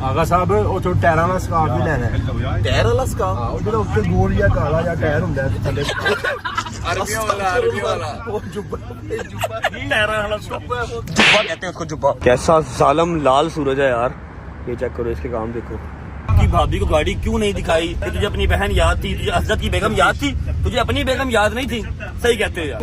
ਆਗਾ ਸਾਹਿਬ ਉਹ ਟਾਇਰਾਂ ਵਾਲਾ ਸਕਾਰਫ ਵੀ ਲੈਣਾ ਹੈ। ਟਾਇਰ ਵਾਲਾ ਸਕਾਰਫ? ਹਾਂ, ਉਹ ਜਿਹੜਾ ਉੱਤੇ ਗੋਲ ਜਾਂ ਕਾਲਾ ਜਾਂ ਟਾਇਰ ਹੁੰਦਾ ਹੈ ਥੱਲੇ अरबी वाला ਉਹ ਜੁੱਬਾ टहरा वाला जुब्बा कहते हैं उसको जुब्बा। कैसा जालम लाल सूरज है यार, ये चेक करो, इसके काम देखो। कि भाभी को गाड़ी क्यों नहीं दिखाई? कि तुझे अपनी बहन याद थी, तुझे असद की बेगम याद थी, तुझे अपनी बेगम याद नहीं थी। सही कहते हो यार।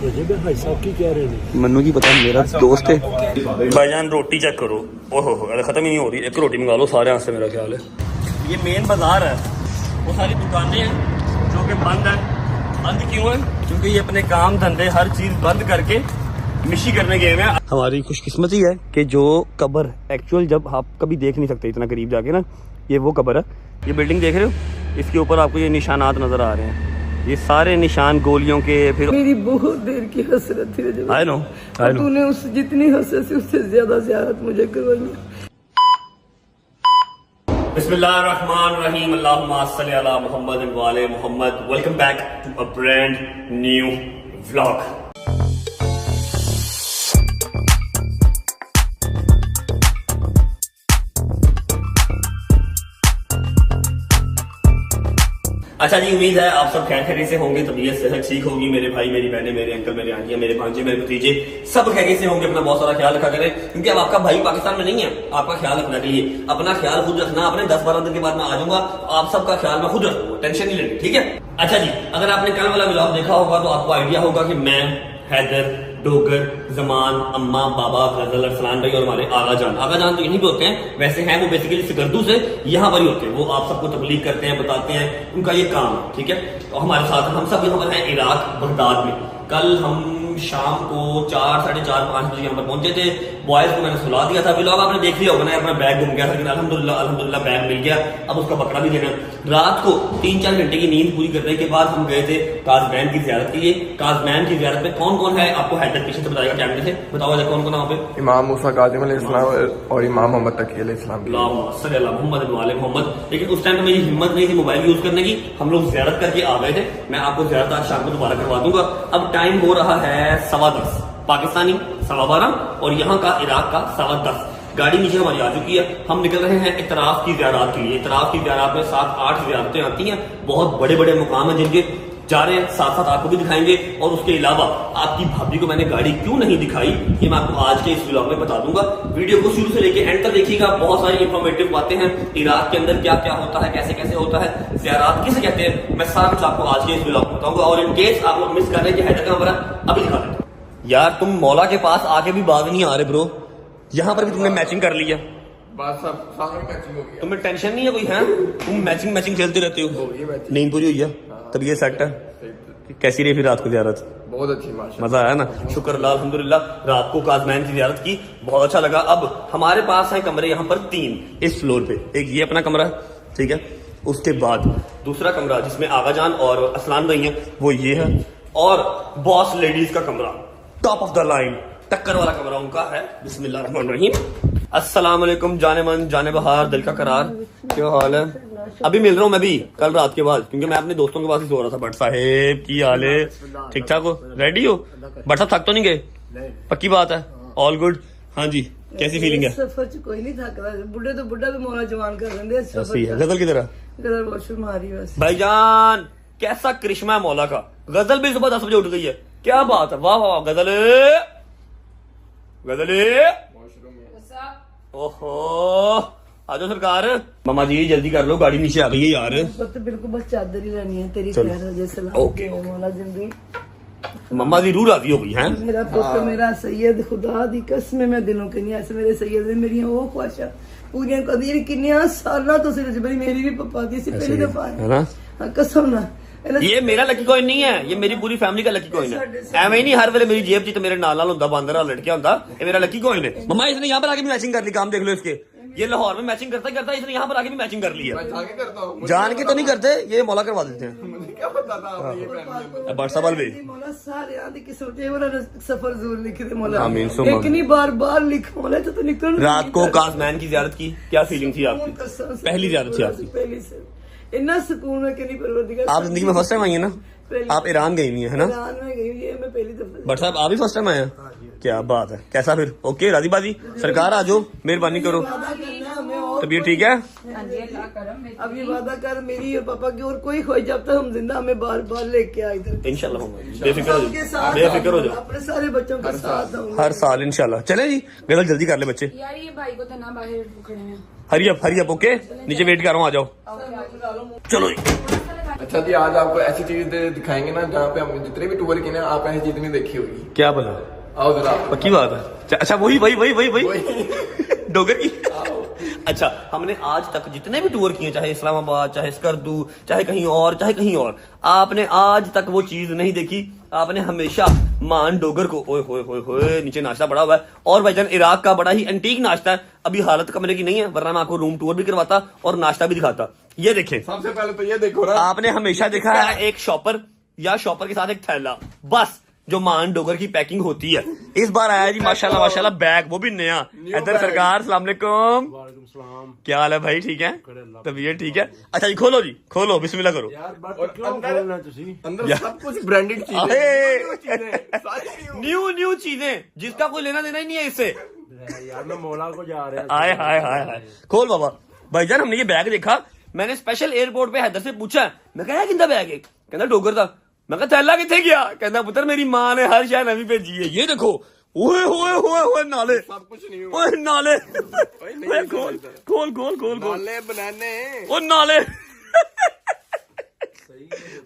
भाई साहब की कह रहे हैं मन्नू की पता मेरा दोस्त है। भाईजान रोटी चेक करो, ओहो खत्म ही नहीं हो रही। एक रोटी मंगा लो सारे यहाँ से, मेरा ख्याल है। ये मेन बाजार है, वो सारी दुकानें हैं जो कि बंद है। बंद क्यों है? क्योंकि ये अपने काम धंधे हर चीज बंद करके मिशी करने गए हैं। हमारी खुशकिस्मती है कि जो कब्र एक्चुअल जब आप कभी देख नहीं सकते इतना करीब जाके ना, ये वो कब्र है। ये बिल्डिंग देख रहे हो, इसके ऊपर आपको ये निशानात नजर आ रहे हैं। ये सारे निशान गोलियों के। फिर मेरी बहुत देर की हसरत थी रजब। आई नो तूने उस जितनी हसरत थी उससे ज्यादा ज़ियारत मुझे करवाई। बिस्मिल्लाहिर्रहमानिर्रहीम, अल्लाहुम्मा सल्ली अला मुहम्मद व आले मुहम्मद। Welcome back to a brand new vlog. अच्छा जी, उम्मीद है आप सब खैर खैरियत से होंगे, तबीयत सेहत ठीक होगी। मेरे भाई, मेरी बहनें, मेरे अंकल, मेरे आंटियां, मेरे भांजे, मेरे भतीजे सब खैरियत से होंगे। अपना बहुत सारा ख्याल रखा करें, क्योंकि अब आपका भाई पाकिस्तान में नहीं है। आपका ख्याल रखना के लिए अपना ख्याल खुद रखना। अपने 10-12 दिन के बाद मैं आ जाऊंगा, आप सबका ख्याल मैं खुद रखूंगा, टेंशन नहीं लेनी, ठीक है। अच्छा जी, अगर आपने कल वाला व्लॉग देखा होगा तो आपको आइडिया होगा कि मैं, हैदर, डोगर, जमान, अम्मा, बाबा, गजल, अरसलान भाई और हमारे आगा जान तो यहीं पे होते हैं। वैसे हैं वो बेसिकली सिकरदू से, यहाँ पर ही होते हैं। वो आप सबको तबलीग करते हैं, बताते हैं, उनका ये काम है, ठीक है। और हमारे साथ हम सब यहाँ पर हैं इराक बगदाद में। कल हम शाम को 4, 4:30, 5 बजे यहाँ पर पहुंचे थे। बॉयज को मैंने सुला दिया था। व्लॉग आपने देख लिया होगा ना, अपना बैग गुम गया था, लेकिन अल्हम्दुलिल्लाह बैग मिल गया। अब उसका पकड़ा भी देना। रात को 3-4 घंटे की नींद पूरी करने के बाद हम गए थे काजमैन की जियारत के लिए। काजमैन की जियारत में कौन कौन है आपको हैदर पीछे से बताएगा कैमरे से। बताओ हैदर, कौन कौन वहाँ पे? इमाम मूसा काज़िम अलैहिस्सलाम और इमाम मोहम्मद तकी अलैहिस्सलाम। मोहम्मद वाले मोहम्मद। लेकिन उस टाइम तो मेरी हिम्मत नहीं थी मोबाइल यूज करने की। हम लोग जियारत करके आ गए थे। मैं आपको जियारत आज शाम को दोबारा करवा दूंगा। अब टाइम हो रहा है 10:15 पाकिस्तानी, 12:15 और यहाँ का इराक का 10:15। गाड़ी नीचे हमारी आ चुकी है। हम निकल रहे हैं इतराफ की ज़ियारत के लिए। इतराफ की ज़ियारत में 7-8 ज़ियारतें आती हैं। बहुत बड़े बड़े मुकाम हैं जिनके जा रहे हैं, साथ साथ आपको भी दिखाएंगे। और उसके अलावा आपकी भाभी को मैंने गाड़ी क्यों नहीं दिखाई, ये मैं आपको आज के इस व्लॉग में बता दूंगा। वीडियो को शुरू से लेके एंड तक देखिएगा। बहुत सारी इंफॉर्मेटिव बातें हैं। इराक के अंदर क्या क्या होता है, कैसे कैसे होता है, ज़ियारत किसे कहते हैं, मैं सारा कुछ आपको आज के इस व्लॉग में बताऊंगा। और इनकेस आप लोग मिस कर रहे हैं कि हैदर का नंबर अभी दिखा देते यार। तुम मौला के पास आके भी बाग नहीं आ रहे ब्रो। यहाँ पर भी तुमने मैचिंग कर ली है। बस सब सारा मैचिंग हो गया। तुम्हें टेंशन नहीं है कोई? है तुम मैचिंग खेलते रहते हो। नींद पूरी हुई है, तबीयत सेट है। कैसी रही फिर रात को ज़ियारत? बहुत अच्छी माशाल्लाह, मजा आया ना? शुक्र अल्लाह, अल्हम्दुलिल्लाह। रात को काज़मैन की ज़ियारत की, बहुत अच्छा लगा। अब हमारे पास है कमरे यहाँ पर 3 इस फ्लोर पे। एक ये अपना कमरा है, ठीक है। उसके बाद दूसरा कमरा जिसमें आगा जान और असलान भाई हैं, वो ये है। और बॉस लेडीज का कमरा, टॉप ऑफ द लाइन, टक्कर वाला कमरा उनका है। बिस्मिल्लाहिर्रहमानिर्रहीम। अस्सलाम वालेकुम जाने मन जाने बहार दिल का करार, क्या हाल है? अभी मिल रहा हूँ मैं भी कल रात के बाद, क्योंकि मैं अपने दोस्तों के पास ही सो रहा था। भट्ट साहेब की हाल है? ठीक ठाक हो? रेडी हो? भट्ट साहब थक तो नहीं गए? पक्की बात है, ऑल गुड। हाँ जी, कैसी फीलिंग है? सफर च कोई नहीं थक रहा। बुढ़े तो बुढ़ा भी मौला जवान कर देंगे। सही है। गजल की तरह गजल वॉशरूम आ रही है बस। भाईजान कैसा करिश्मा है मौला का। गजल भी सुबह 10 बजे उठ गई है, क्या बात है। वाह वाह, गजल ओहो, आजो सरकार। मामा जी जल्दी कर लो, गाड़ी नीचे आ गई है यार। तो बिल्कुल बस चादर ही लेनी है तेरी चलो। खैर जैसे ओके। मौला जिंदगी। मम्मा जी रूह राजी हो गई है। मेरा पुत्र मेरा सैयद, खुदा दी कसम मैं दिलों के नहीं ऐसे मेरे सैयद ने मेरी वो ख्वाहिशां पूरियां कर दी। किन्नियां सालां तो सिर मेरी भी पप्पा दी सी पहली दफा है ना। हाँ, कसम ना। ये मेरा लकी कॉइन नहीं है, ये मेरी पूरी फैमिली का लकी कॉइन है। एवं ही नहीं हर वेले मेरी जेब च मेरे नाल होंदा, बांदर लटकिया होंदा। ये मेरा लकी कॉइन है। मम्मा इसने यहाँ पर आके भी मैचिंग कर ली, काम देख लो इसके। ये लाहौर में मैचिंग करता करता इसने यहाँ पर आके भी मैचिंग कर ली है। जान के तो नहीं करते, ये मौला करवा देते हैं। क्या पता था ये पहनने को। व्हाट्सएप भी मौला सारे आदि की सोचे वाला सफर जरूर लिखे थे मौला। आमीन सुम्मा आमीन। इतनी बार लिखा मौला तो निकल। रात को काज़मैन की ज़ियारत की, क्या फीलिंग थी आपकी? पहली ज़ियारत थी आपकी? पहली से इतना सुकून है कि नहीं परवरदिगार। आप जिंदगी में फर्स्ट टाइम आई है ना? आप ईरान गई हुई है ना? ईरान में गई हुई है मैं पहली दफा। बट साहब आप भी फर्स्ट टाइम आए हैं? क्या बात है, कैसा फिर ओके राजी बाजी? सरकार आ जाओ, मेहरबानी करो। वादा करना हमें और तबीयत ठीक है? अब ये वादा कर मेरी और पापा की और कोई खोई जब तक हम जिंदा हमें बार बार लेके आए इधर। इंशाल्लाह बेफिक्र हो सबके जाओ, साथ बेफिक्र हो जाओ, अपने सारे बच्चों के साथ आऊंगा। हर साल इंशाल्लाह। चले जी, गजल जल्दी कर ले बच्चे। यार ये भाई को तो ना बाहर खड़े हैं। हरी अप ओके, नीचे वेट कर रहा हूँ, आ जाओ। चलो जी। अच्छा जी, आज आपको ऐसी चीज दिखाएंगे ना जहाँ पे हमने जितने भी टूर किए ना, आप ऐसी चीज नहीं देखी होगी। क्या बोला? आओ जरा। पक्की बात है? अच्छा वही डोगर की। अच्छा, हमने आज तक जितने भी टूर किए, चाहे इस्लामाबाद, चाहे स्कर्दू, चाहे कहीं और, आपने आज तक वो चीज नहीं देखी। आपने हमेशा मान डोगर को ओए होए नीचे नाश्ता पड़ा हुआ है, और भाईजान इराक का बड़ा ही एंटीक नाश्ता है। अभी हालत कमरे की नहीं है, वरना मैं आपको रूम टूर भी करवाता और नाश्ता भी दिखाता। ये देखें, सबसे पहले तो ये देखो ना, आपने हमेशा देखा है एक शॉपर या शॉपर के साथ एक थैला, बस जो मान डोगर की पैकिंग होती है। इस बार आया जी माशाल्लाह बैग, वो भी नया। इधर सरकार सलाम अलैकुम, क्या हाल है भाई? ठीक है, तबीयत ठीक है? अच्छा जी, खोलो बिस्मिल्लाह करो। अंदर सब कुछ ब्रांडेड चीजें, न्यू चीजें जिसका कोई लेना देना ही नहीं है इससे। यार मैं मौला को जा रहा आए हाय खोल बाबा। भाईजान हमने ये बैग देखा, मैंने स्पेशल एयरपोर्ट पे हैदर से पूछा, मैं कहा किंदा बैग है? कहना डोगर था। मैं कहा थैला किथे गया? कहना पुत्र मेरी माँ ने हर शायद नवी भेजी है। ये देखो, ओए नाले, सब कुछ नहीं हुआ। ओए नाले, नहीं, खोल नाले बनाने, ओ नाले।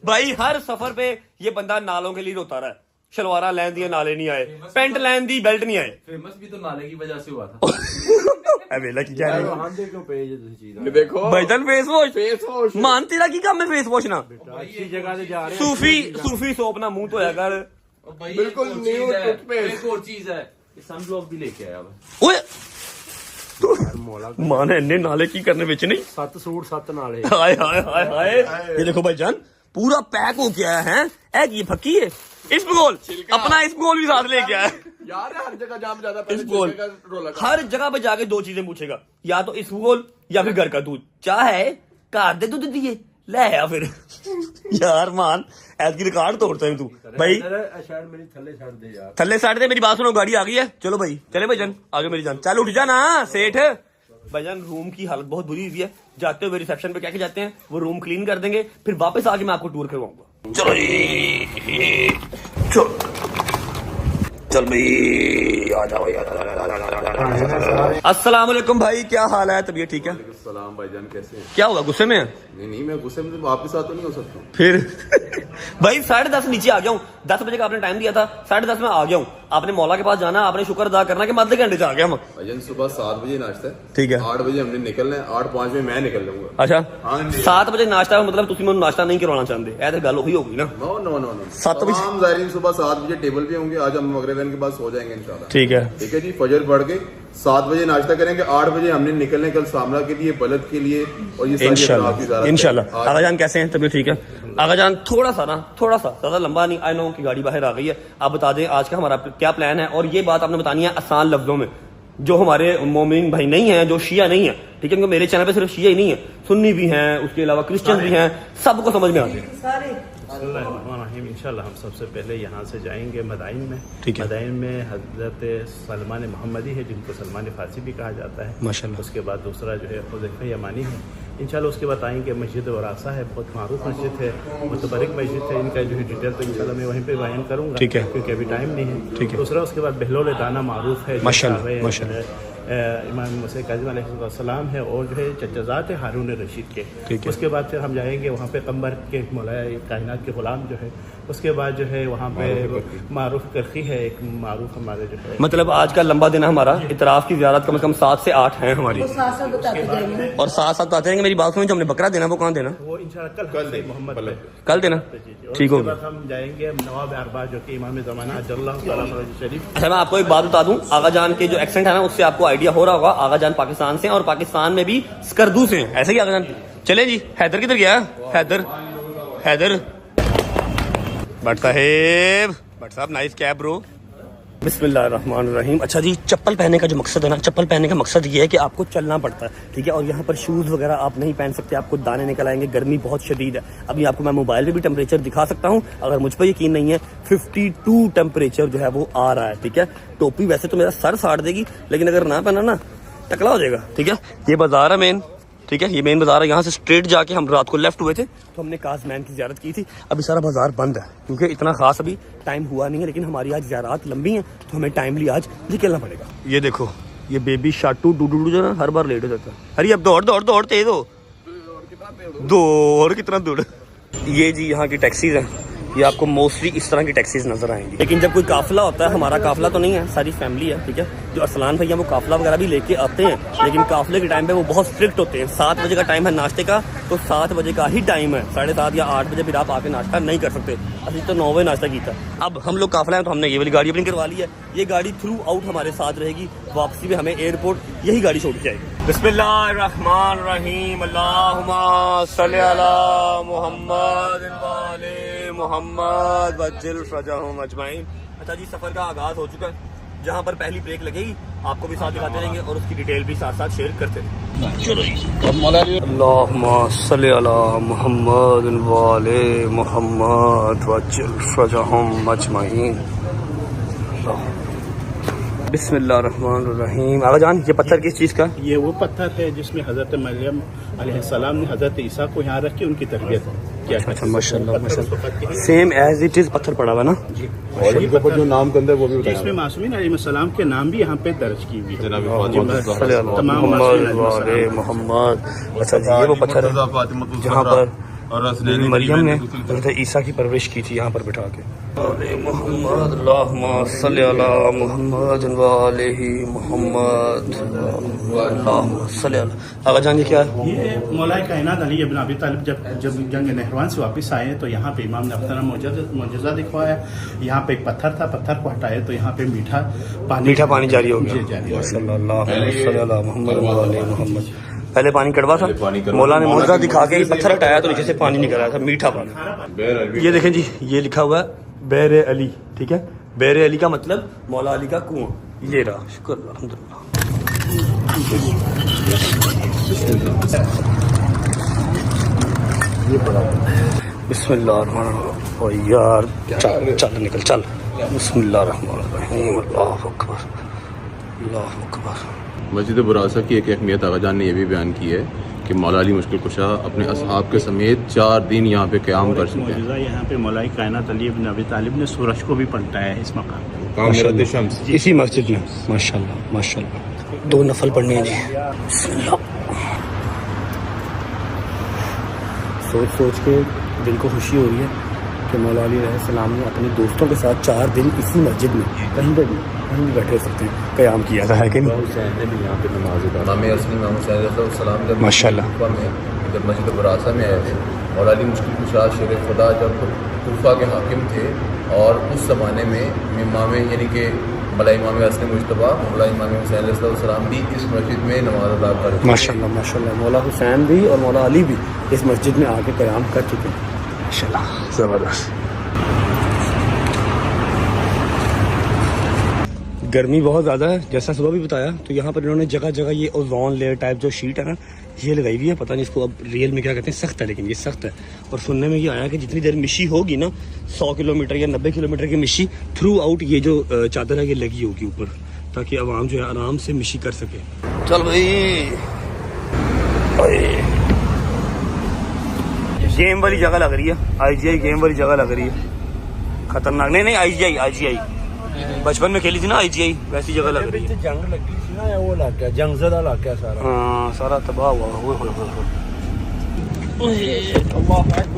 भाई हर सफर पे ये बंदा नालों के लिए रोता रहा है। शलवारा लैन दिए, नाले नहीं आए, पेंट लैन दी, बेल्ट नहीं आए। फेमस भी तो नाले की वजह से हुआ था। वेला की क्या है? ये देखो भाईजान फेस फेस वॉश। मान तेरा की काम है फेस वॉश ना? अच्छी जगह से जा रहे सूफी सोप ना मुंह धोया कर। बिल्कुल न्यू टूथपेस्ट। एक और चीज है, सनब्लॉक भी लेके आया हुआ। ओए मां ने इन्ने नाले की करने बेच नहीं। 7 सूट 7 नाले। हाय ये देखो भाईजान, पूरा पैक हो गया है। ये फक्की है इसबगोल, अपना इसबगोल भी साथ लेके आया। यार हर जगह जाम ज्यादा इसबगोल हर जगह पे जाके दो चीजें पूछेगा, या तो इसबगोल या फिर घर का दूध। चाह है घर दे दूध दिए ले आया फिर। यार मान ऐद की रिकॉर्ड तोड़ता है तू भाई। शायद मेरी थल्ले छाड़ दे यार, थल्ले साइड दे। मेरी बात सुनो, गाड़ी आ गई है, चलो भाई चले भाईजान, आगे मेरी जान। चल उठ जा ना सेठ। भाईजान रूम की हालत बहुत बुरी हुई है, जाते हुए रिसेप्शन पे कह के जाते हैं वो रूम क्लीन कर देंगे, फिर वापस आके मैं आपको टूर करवाऊंगा। चलो जी, चल भाई आ जाओ। अस्सलाम वालेकुम भाई, क्या हाल है? तबीयत ठीक है? सलाम भाईजान, कैसे हैं? क्या हुआ, गुस्से में है? नहीं मैं गुस्से में तो आपके साथ तो नहीं हो सकता। फिर भाई 10:30 नीचे आ गया हूँ, 10 बजे का आपने टाइम दिया था, 10:30 में आ गया हूँ। आपने मौला के पास जाना, आपने शुक्र अदा करना कि आधे घंटे से आ गया हम। भाईजान सुबह 7 बजे नाश्ता है, ठीक है। 8 बजे हमने निकलना है, 8:05 में मैं निकल जाऊंगा। अच्छा हाँ जी। 7 बजे नाश्ता है, मतलब तुम नाश्ता नहीं करवाना चाहते? ऐसे गल ही होगी ना। नो 7 बजे तमाम ज़ायरीन सुबह 7 बजे टेबल पे होंगे। आज हम मगरिब के बाद सो जाएंगे इंशाल्लाह। ठीक है ठीक है जी, फजर पढ़ के 7 बजे नाश्ता करेंगे, 8 बजे हमने निकलने कल सामना के लिए, बलद के लिए, और ये इंशाल्लाह। आगा जान कैसे हैं? तबीयत ठीक है? आगा जान थोड़ा सा ज्यादा लंबा नहीं, आई नो की गाड़ी बाहर आ गई है। आप बता दें आज का हमारा क्या प्लान है, और ये बात आपने बतानी है आसान लफ्जों में। जो हमारे मोमिन भाई नहीं है, जो शिया नहीं है, ठीक है, क्योंकि मेरे चैनल पे सिर्फ शिया ही नहीं है, सुन्नी भी हैं, उसके अलावा क्रिश्चियन भी हैं, सबको समझ में आते हैं सारे। इंशाल्लाह हम सबसे पहले यहाँ से जाएंगे मदाइन में। ठीक है। मदाइन में हजरत सलमान मोहम्मदी है, जिनको सलमान फारसी भी कहा जाता है माशाल्लाह। उसके बाद दूसरा जो है हुज़ैफ़ा यमानी है। इंशाल्लाह उसके बाद आएंगे मस्जिद वरासा है, बहुत मारूफ मस्जिद है, मुतबरक मस्जिद है। इनका जो है डिटेल तो इंशाल्लाह मैं वहीं पे बयान करूँगा, ठीक है, क्योंकि अभी टाइम नहीं है। ठीक है। दूसरा उसके बाद बहलोल दाना मारूफ है, माशाल्लाह। इमाम मूसा काज़िम अलैहिस्सलाम है, और जो है चचाज़ात है हारून रशीद के। ठीक है। उसके बाद फिर हम जाएंगे वहाँ पे कम्बर के मौलाए कायनात के गुलाम जो है। उसके बाद जो है वहाँ पे मारूफ करखी है, एक मारूफ हमारे जो है। मतलब आज का लंबा दिन है हमारा, इतराफ की ज़ियारत कम से कम 7 से 8 है हमारी, वो साथ साथ बताते जाएंगे। और साथ आते रहेंगे। मेरी बात सुनो, जो हमने बकरा देना वो कहाँ देना? वो इंशाल्लाह कल मोहम्मद कल देना, ठीक होगा। होगा। उसके बाद हम जाएंगे नवाब अरबा जो कि इमाम ज़माना अजल्लाहु तआला फरज शरीफ। अच्छा मैं आपको एक बात बता दूं, आगा जान के जो एक्सेंट है ना, उससे आपको आइडिया हो रहा होगा, आगा जान पाकिस्तान से हैं, और पाकिस्तान में भी स्कर्दू से हैं, ऐसे ही आगा जान। चले जी, हैदर किधर गया? हैदर भट्ट साहब नाइस कैब ब्रो। बिस्मिल्लाहिर्रहमानिर्रहीम। अच्छा जी, चप्पल पहनने का जो मकसद है ना, चप्पल पहनने का मकसद ये है कि आपको चलना पड़ता है, ठीक है। और यहाँ पर शूज़ वगैरह आप नहीं पहन सकते, आपको दाने निकल आएंगे, गर्मी बहुत शदीद है। अभी आपको मैं मोबाइल पे भी टेम्परेचर दिखा सकता हूँ, अगर मुझ पर यकीन नहीं है 52 टेम्परेचर जो है वो आ रहा है, ठीक है। टोपी वैसे तो मेरा सर साड़ देगी, लेकिन अगर ना पहना ना टकला हो जाएगा, ठीक है। ये बाजार है मेन, ठीक है, ये मेन बाजार है। यहाँ से स्ट्रेट जाके हम रात को लेफ्ट हुए थे तो हमने काज़मैन की ज़ियारत की थी। अभी सारा बाजार बंद है क्योंकि इतना खास अभी टाइम हुआ नहीं है, लेकिन हमारी आज ज़ियारत लंबी है तो हमें टाइमली आज निकलना पड़ेगा। ये देखो, ये बेबी शाटू डूडू जो है हर बार लेट हो जाता है। अरे अब दौड़ दौड़ दौड़ तेज हो, दौड़ कितना दौड़। ये जी यहाँ की टैक्सीज हैं, ये आपको मोस्टली इस तरह की टैक्सीज नजर आएंगी। लेकिन जब कोई काफिला होता है, हमारा काफिला तो नहीं है, सारी फैमिली है, ठीक है। जो अरसलान भैया वो काफिला वगैरह भी लेके आते हैं, लेकिन काफिले के टाइम पे वो बहुत स्ट्रिक्ट होते हैं। 7 बजे का टाइम है नाश्ते का, तो 7 बजे का ही टाइम है, 7:30 या 8 बजे फिर आप आके नाश्ता नहीं कर सकते। अभी तो 9 बजे नाश्ता किया। अब हम लोग काफिला है तो हमने ये वाली गाड़ी अपनी करवा ली है। ये गाड़ी थ्रू आउट हमारे साथ रहेगी, वापसी में हमें एयरपोर्ट यही गाड़ी छोड़ के जाएगी। बिस्मिल्लाहिर्रहमानिर्रहीम, अल्लाहुम्मा सल्ली अला मुहम्मद वाले मोहम्मद वज्जिल फरजहुम अजमाइन। अच्छा जी, सफर का आगाज हो चुका है। जहाँ पर पहली ब्रेक लगेगी आपको भी साथ दिखाते रहेंगे और उसकी डिटेल भी साथ साथ शेयर करते रहेंगे। चलो जी, अल्लाहुम्मा सल्ली अला मुहम्मद वाले मोहम्मद वज्जिल फरजहुम अजमाइन। बिस्मिल्लाहिर्रहमानिर्रहीम। आगा जान, ये पत्थर किस चीज़ का? ये वो पत्थर है जिसमें हजरत मरियम अलैहिस्सलाम ने हजरत ईसा को यहाँ रख के उनकी तरबियत किया। अच्छा, माशाल्लाह माशाल्लाह, सेम एज इट इज पत्थर पड़ा हुआ ना जी। और इनके ऊपर जो नाम कंदे वो भी बताया, इसमें मासूमीन अलैहिस्सलाम के नाम भी यहाँ पे दर्ज की हुई है। मोहम्मद। अच्छा जी, ये वो पत्थर है जहाँ पर मरियम ने हज़रत ईसा की परवरिश की थी, यहाँ पर बिठा के। मोहम्मद, अल्लाहुम्मा सल्ली अला मुहम्मद व आलिहि मुहम्मद, अल्लाहुम्मा सल्ली अला। आगा जान, ये क्या है? ये मौलाए कायनात अली इब्न अबी तालिब जब जंग नहरवान से वापस आए तो यहाँ पे इमाम ने अपना मौजज़ा दिखवाया। यहाँ पे एक पत्थर था, पत्थर को हटाए तो यहाँ पे मीठा पानी जारी हो गया। पहले पानी कड़वा था, मौला ने मौजज़ा दिखा के पत्थर हटाया तो नीचे से पानी निकल रहा था, मीठा पानी। ये देखें जी, ये लिखा हुआ है बैर अली, ठीक है। बैर अली का मतलब मौला अली का कुआं। ये रहा, शुक्र अल्हम्दुलिल्लाह। बिस्मिल्लाह। और यार चल निकल चल। बिस्मिल्लाहिर्रहमानिर्रहीम, अल्लाहु अकबर, अल्लाहु अकबर। मस्जिद बुरासा की एक अहमियत आगा जान ने यह भी बयान की है कि मौला अली मुश्किल कुशा अपने असहाब के समेत 4 दिन यहाँ पे क़याम कर चुके हैं। यहाँ पे मौलाए कायनात अली इब्न अबी तालिब ने सूरज को भी पलटाया है इस मकाम पे, इसी मस्जिद में। माशाल्लाह माशाल्लाह। 2 नफल पढ़ने हैं जी। सोच के दिल को खुशी हो रही है कि मौला अली अलैहिस्सलाम ने अपने दोस्तों के साथ 4 दिन इसी मस्जिद में कहीं भी बैठे सकते हैं क़याम किया था, है कि नहीं? माशाल्लाह। जब मस्जिद बुरासा में आए थे और अली मुश्किल कुशा शेर खुदा जब कूफा के हाकिम थे, और उस ज़माने में इमाम यानी कि मौला इमाम हसन मुज्तबा मौला इमाम हुसैन अलैहिस्सलाम भी इस मस्जिद में नमाज अदा कर। माशाल्लाह माशाल्लाह, मौला हुसैन भी और मौला अली भी इस मस्जिद में आके क़याम कर चुके हैं। माशाल्लाह, ज़बरदस्त। गर्मी बहुत ज़्यादा है, जैसा सुबह भी बताया, तो यहाँ पर इन्होंने जगह जगह ये ओजोन लेयर टाइप जो शीट है ना, ये लगाई हुई है। पता नहीं इसको अब रियल में क्या कहते हैं, सख्त है, लेकिन ये सख्त है। और सुनने में ये आया कि जितनी देर मिशी होगी ना, 100 किलोमीटर या 90 किलोमीटर की मिशी थ्रू आउट ये जो चादर है ये लगी होगी ऊपर, ताकि आवाम जो है आराम से मिशी कर सके। चल भाई, गेम वाली जगह लग रही है, IGI गेम वाली जगह लग रही है, खतरनाक। नहीं IGI बचपन में खेली थी ना IGI, वैसी जगह लग रही है। जंग लगी थी ना, वो इलाका जंगज़दा इलाका है सारा। हाँ, सारा तबाह हुआ।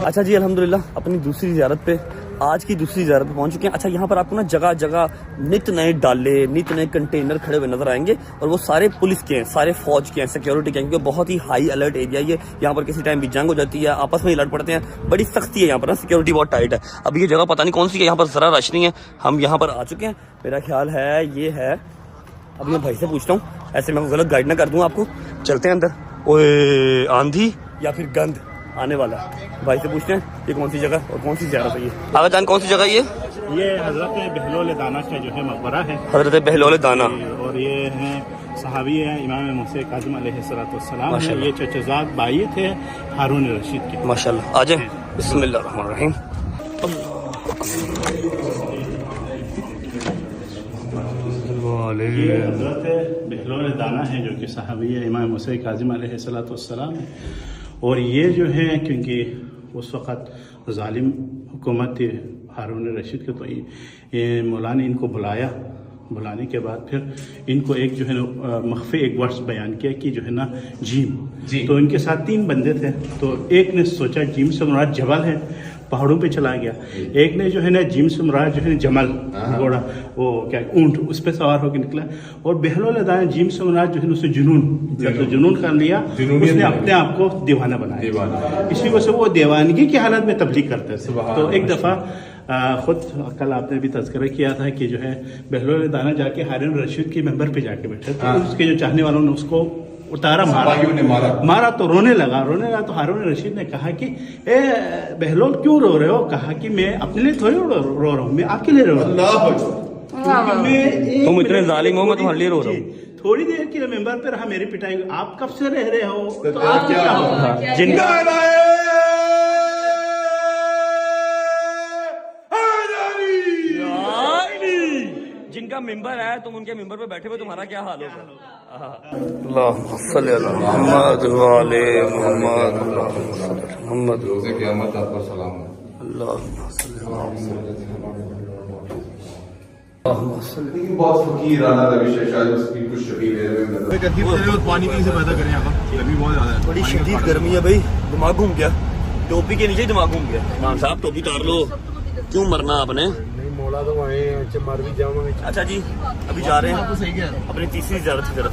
अच्छा जी, अल्हम्दुलिल्लाह अपनी दूसरी ज़ियारत पे, आज की दूसरी ज़ियारत पे पहुंच चुके हैं। अच्छा, यहाँ पर आपको ना जगह जगह नित नए डाले, नित नए कंटेनर खड़े हुए नजर आएंगे, और वो सारे पुलिस के हैं, सारे फौज के हैं, सिक्योरिटी के हैं, क्योंकि बहुत ही हाई अलर्ट एरिया ये। यहाँ पर किसी टाइम भी जंग हो जाती है, आपस में ही लड़ पड़ते हैं, बड़ी सख्ती है यहाँ पर ना, सिक्योरिटी बहुत टाइट है। अब ये जगह पता नहीं कौन सी है, यहाँ पर ज़रा रश नहीं है। हम यहाँ पर आ चुके हैं, मेरा ख्याल है ये है। अब मैं भाई से पूछता हूँ, ऐसे मैं गलत गाइड ना कर दूँ आपको। चलते हैं अंदर। ओए, आंधी या फिर गंद आने वाला है, भाई से पूछते हैं ये कौन सी जगह और कौन सी ज़ियारत है ये। आगे जान, कौन सी जगह ये? ये हज़रत बहलोल दाना का जो है मकबरा है, हजरत बहलोल दाना। और ये हैं सहाबी है इमाम मूसा काज़िम अलैहिस्सलाम है। ये चचेज़ाद भाई थे हारून रशीद के। माशाल्लाह। आ जाए, बिस्मिल्लाहिर्रहमानिर्रहीम। ये हज़रत बहलोल दाना है जो कि सहाबी है इमाम मूसा काज़िम अलैहिस्सलाम है। और ये जो है क्योंकि उस वक़्त ज़ालिम हुकूमत थी हारून रशीद के, तो ये मौला ने इनको बुलाने के बाद फिर इनको एक जो है ना मख्फी एक वर्ड्स बयान किया कि जो है ना जीम। तो इनके साथ 3 बंदे थे, तो एक ने सोचा जीम से मुराद जबल है, पहाड़ों पे चला गया। एक ने जो है ना जीम से मुराद जो है जमल घोड़ा, वो क्या ऊंट, उस पे सवार होकर निकला। और बहलोल दाना जीम से मुराद जो है उसने जुनून कर लिया, उसने अपने आप को दीवाना बनाया। इसी वजह से वो दीवानगी की हालत में तबलीग करते थे। तो एक दफ़ा खुद कल आपने भी तज़किरा किया था कि जो है बहलोल दाना जाके हारून रशीद के मेंबर पे जाके बैठे, तो उसके जो चाहने वालों ने उसको उतारा, मारा तो रोने लगा। तो हारून रशीद ने कहा कि ए बहलोल क्यों रो रहे हो? कहा कि मैं अपने लिए थोड़ी रो रहा हूँ, मैं आपके लिए रो रहा हूँ। तुम इतने जालिम हो, मैं तुम्हारे लिए रो रहा हूँ। थोड़ी देर के लिए मेंबर पे रहा, मेरी पिटाई, आप कब से रह रहे हो? तो आप क्या होगा? जिनका मिंबर है, तुम उनके मिंबर पे बैठे हुए, तुम्हारा क्या हाल होगा? अल्लाह सल्ली अला मुहम्मद व आले मुहम्मद। मोहम्मद रोज़े क़यामत आप पर सलाम है। अल्लाह बहुत फकीराना रविश है, शायद उसकी कुछ शबीह है। पानी कहीं से पैदा करें, गर्मी बहुत ज्यादा है, बड़ी शदीद गर्मी है भाई, दिमाग घूम गया। टोपी के नीचे दिमाग घूम गया। इमाम साहब टोपी उतार लो, क्यों मरना आपने? मौला तो आए मर भी जाऊंगा। अच्छा जी, अभी जा रहे हैं अपनी तीसरी ज़ियारत की तरफ।